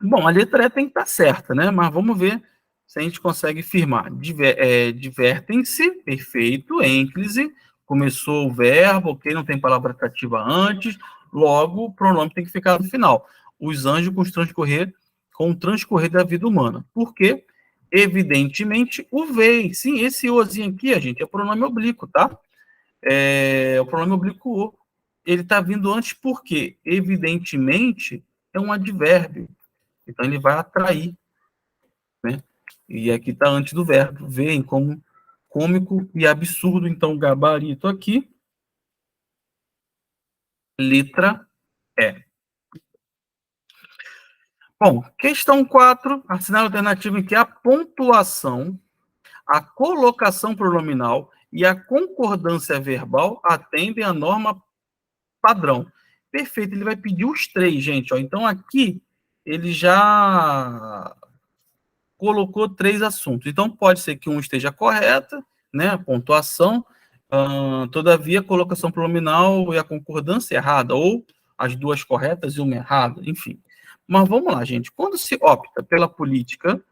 Speaker 1: Bom, a letra E tem que estar certa, né? Mas vamos ver se a gente consegue firmar. Divertem-se, perfeito, ênclise, começou o verbo, ok, não tem palavra atrativa antes, logo o pronome tem que ficar no final. Os anjos com o transcorrer da vida humana. Por quê? Evidentemente, o veio. Sim, esse ozinho aqui, gente, é pronome oblíquo, tá? O pronome oblíquo, ele está vindo antes porque, evidentemente, é um advérbio. Então, ele vai atrair, né? E aqui está antes do verbo, veem como cômico e absurdo. Então, gabarito aqui, letra E. Bom, questão 4, assinar a alternativa em que a pontuação, a colocação pronominal e a concordância verbal atendem à norma padrão. Perfeito, ele vai pedir os três, gente. Ó. Então, aqui ele já colocou 3 assuntos. Então, pode ser que um esteja correta, né, a pontuação, todavia, a colocação pronominal e a concordância errada, ou as duas corretas e uma errada, enfim. Mas vamos lá, gente. Quando se opta pela política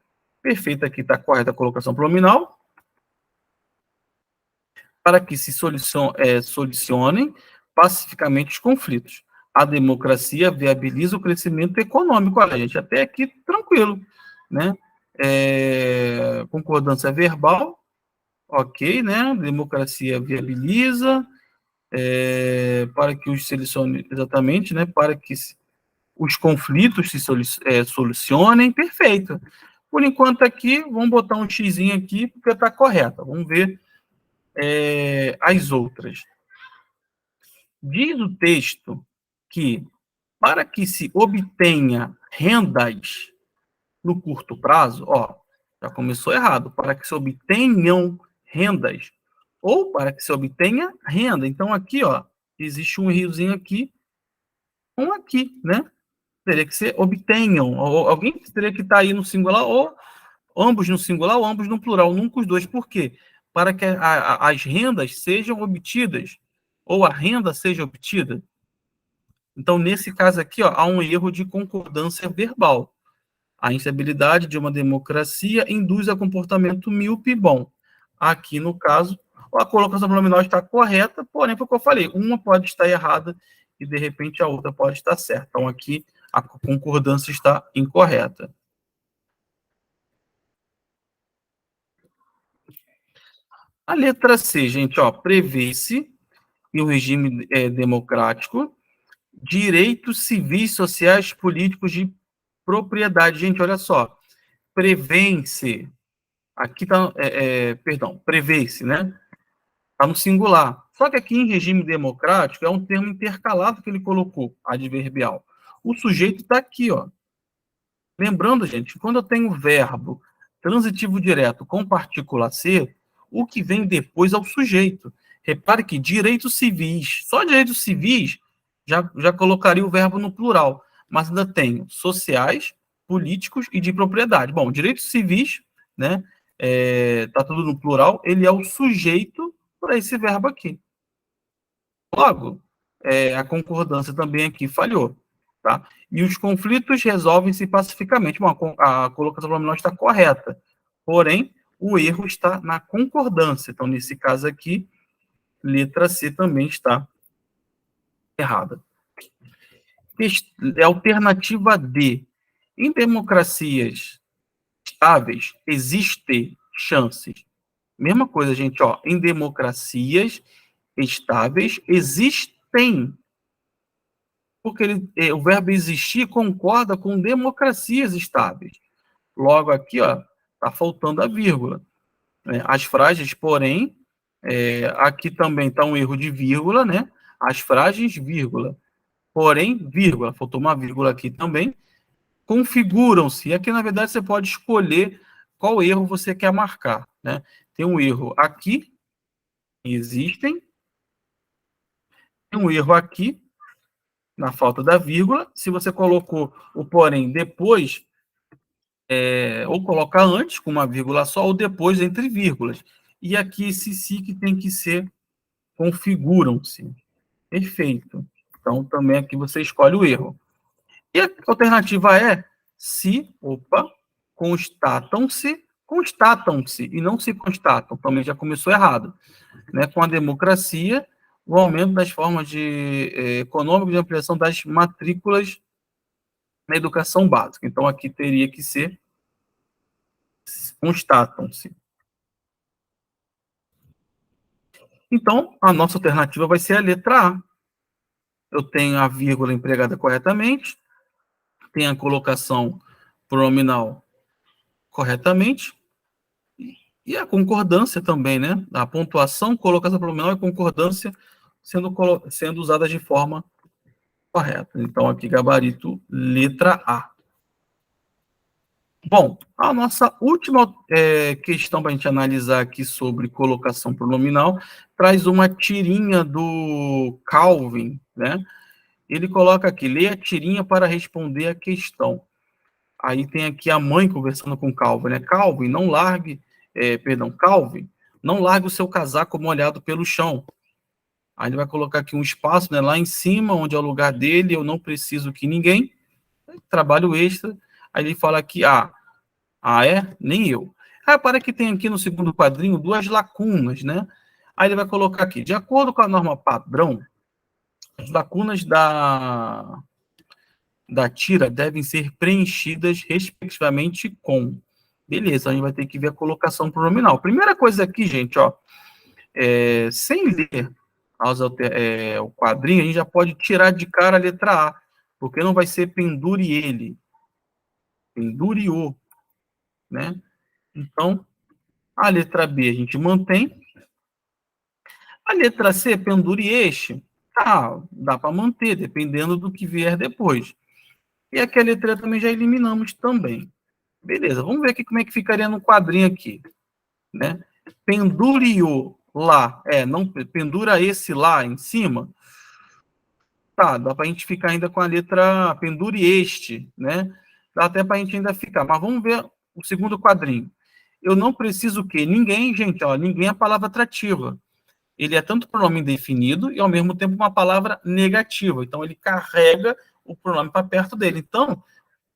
Speaker 1: perfeita, aqui está correta a colocação pronominal, para que se solucionem pacificamente os conflitos. A democracia viabiliza o crescimento econômico. Olha, gente, até aqui tranquilo, né? Concordância verbal, ok, né? Democracia viabiliza, para que os selecione, exatamente, né? Para que os conflitos se solucionem, perfeito. Por enquanto aqui, vamos botar um xizinho aqui, porque está correta. Vamos ver as outras. Diz o texto que, para que se obtenha rendas no curto prazo, ó, já começou errado, para que se obtenham rendas, ou para que se obtenha renda. Então, aqui, ó, existe um riozinho aqui, um aqui, né? Teria que ser obtenham. Alguém teria que estar aí no singular, ou ambos no singular, ou ambos no plural, nunca os dois. Por quê? Para que as rendas sejam obtidas, ou a renda seja obtida. Então, nesse caso aqui, ó, há um erro de concordância verbal. A instabilidade de uma democracia induz a comportamento míope bom. Aqui, no caso, a colocação pronominal está correta, porém, foi o que eu falei, uma pode estar errada e, de repente, a outra pode estar certa. Então, aqui, a concordância está incorreta. A letra C, gente, ó, prevê-se, em um regime democrático, direitos civis, sociais, políticos de propriedade. Gente, olha só, prevê-se, aqui está, perdão, prevê-se, né? Está no singular. Só que aqui em regime democrático é um termo intercalado que ele colocou, adverbial. O sujeito está aqui, ó. Lembrando, gente, quando eu tenho verbo transitivo direto com partícula ser, o que vem depois é o sujeito. Repare que direitos civis, só direitos civis já colocaria o verbo no plural, mas ainda tenho sociais, políticos e de propriedade. Bom, direitos civis, né, tá tudo no plural, ele é o sujeito para esse verbo aqui. Logo, a concordância também aqui falhou, tá? E os conflitos resolvem-se pacificamente. Bom, a colocação pronominal está correta, porém, o erro está na concordância. Então, nesse caso aqui, letra C também está errada. Alternativa D. Em democracias estáveis, existe chances. Mesma coisa, gente, ó. Em democracias estáveis, existem. Porque o verbo existir concorda com democracias estáveis. Logo aqui, ó, está faltando a vírgula. As frases, porém, aqui também está um erro de vírgula, né? As frases, vírgula. Porém, vírgula, faltou uma vírgula aqui também. Configuram-se. E aqui, na verdade, você pode escolher qual erro você quer marcar, né? Tem um erro aqui, existem. Tem um erro aqui, na falta da vírgula. Se você colocou o porém depois, ou colocar antes, com uma vírgula só, ou depois, entre vírgulas. E aqui, esse si que tem que ser configuram-se. Perfeito. Então, também aqui você escolhe o erro. E a alternativa é constatam-se, e não se constatam. Também já começou errado. Né? Com a democracia, o aumento das formas econômicas de ampliação das matrículas na educação básica. Então, aqui teria que ser constatam-se. Então, a nossa alternativa vai ser a letra A. Eu tenho a vírgula empregada corretamente, tenho a colocação pronominal corretamente, e a concordância também, né? A pontuação, colocação pronominal e concordância sendo usadas de forma correta. Então, aqui, gabarito, letra A. Bom, a nossa última questão para a gente analisar aqui sobre colocação pronominal traz uma tirinha do Calvin, né? Ele coloca aqui, leia a tirinha para responder a questão. Aí tem aqui a mãe conversando com Calvin, né? Calvin, não largue, Calvin, não largue o seu casaco molhado pelo chão. Aí ele vai colocar aqui um espaço, né, lá em cima, onde é o lugar dele, eu não preciso que ninguém, trabalho extra. Aí ele fala aqui, nem eu. Repara que tem aqui no segundo quadrinho duas lacunas, né? Aí ele vai colocar aqui, de acordo com a norma padrão, as lacunas da tira devem ser preenchidas respectivamente com. Beleza, a gente vai ter que ver a colocação pronominal. Primeira coisa aqui, gente, ó, sem ler o quadrinho, a gente já pode tirar de cara a letra A, porque não vai ser pendure ele, pendure-o, né? Então, a letra B a gente mantém. A letra C, pendure este, dá para manter, dependendo do que vier depois. E aqui a letra E também já eliminamos também. Beleza, vamos ver aqui como é que ficaria no quadrinho aqui, né? Pendure-o lá, não pendura esse lá em cima. Dá para a gente ficar ainda com a letra pendure este, né? Dá até para a gente ainda ficar. Mas vamos ver o segundo quadrinho. Eu não preciso o quê? Ninguém, gente, ó, ninguém é a palavra atrativa. Ele é tanto pronome indefinido e, ao mesmo tempo, uma palavra negativa. Então, ele carrega o pronome para perto dele. Então,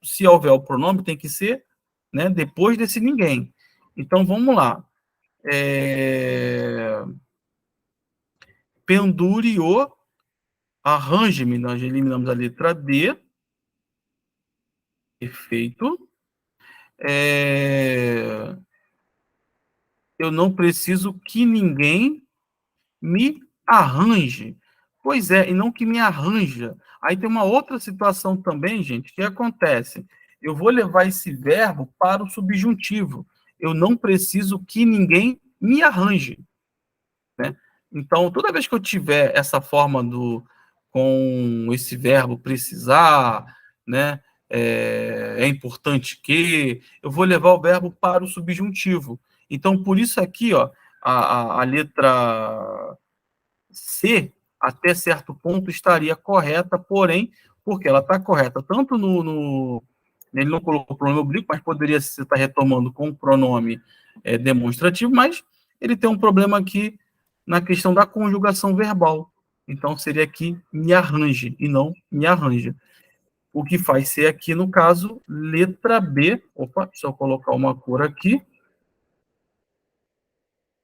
Speaker 1: se houver o pronome, tem que ser, né, depois desse ninguém. Então, vamos lá. Pendure-o, arranje-me. Nós eliminamos a letra D. Perfeito. Eu não preciso que ninguém me arranje. Pois é, e não que me arranja. Aí tem uma outra situação também, gente, que acontece. Eu vou levar esse verbo para o subjuntivo. Eu não preciso que ninguém me arranje, né? Então, toda vez que eu tiver essa forma com esse verbo precisar, né, é importante que, eu vou levar o verbo para o subjuntivo. Então, por isso aqui, ó, a letra C, até certo ponto, estaria correta, porém, porque ela está correta tanto ele não colocou o pronome oblíquo, mas poderia estar retomando com o pronome demonstrativo, mas ele tem um problema aqui na questão da conjugação verbal. Então, seria aqui me arranje, e não me arranja. O que faz ser aqui, no caso, letra B. Opa, deixa eu colocar uma cor aqui.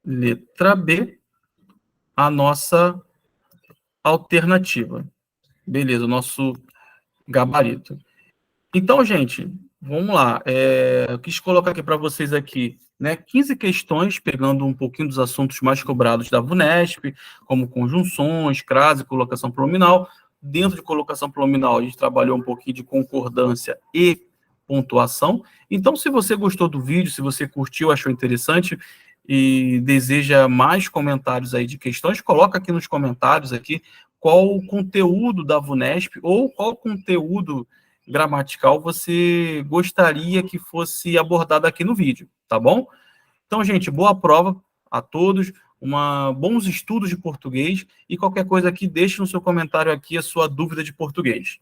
Speaker 1: Letra B, a nossa alternativa. Beleza, o nosso gabarito. Então, gente, vamos lá. Eu quis colocar aqui para vocês aqui, né, 15 questões, pegando um pouquinho dos assuntos mais cobrados da VUNESP, como conjunções, crase, colocação pronominal. Dentro de colocação pronominal, a gente trabalhou um pouquinho de concordância e pontuação. Então, se você gostou do vídeo, se você curtiu, achou interessante e deseja mais comentários aí de questões, coloca aqui nos comentários aqui qual o conteúdo da VUNESP ou qual conteúdo gramatical você gostaria que fosse abordado aqui no vídeo, tá bom? Então, gente, boa prova a todos, bons estudos de português e qualquer coisa aqui, deixe no seu comentário aqui a sua dúvida de português.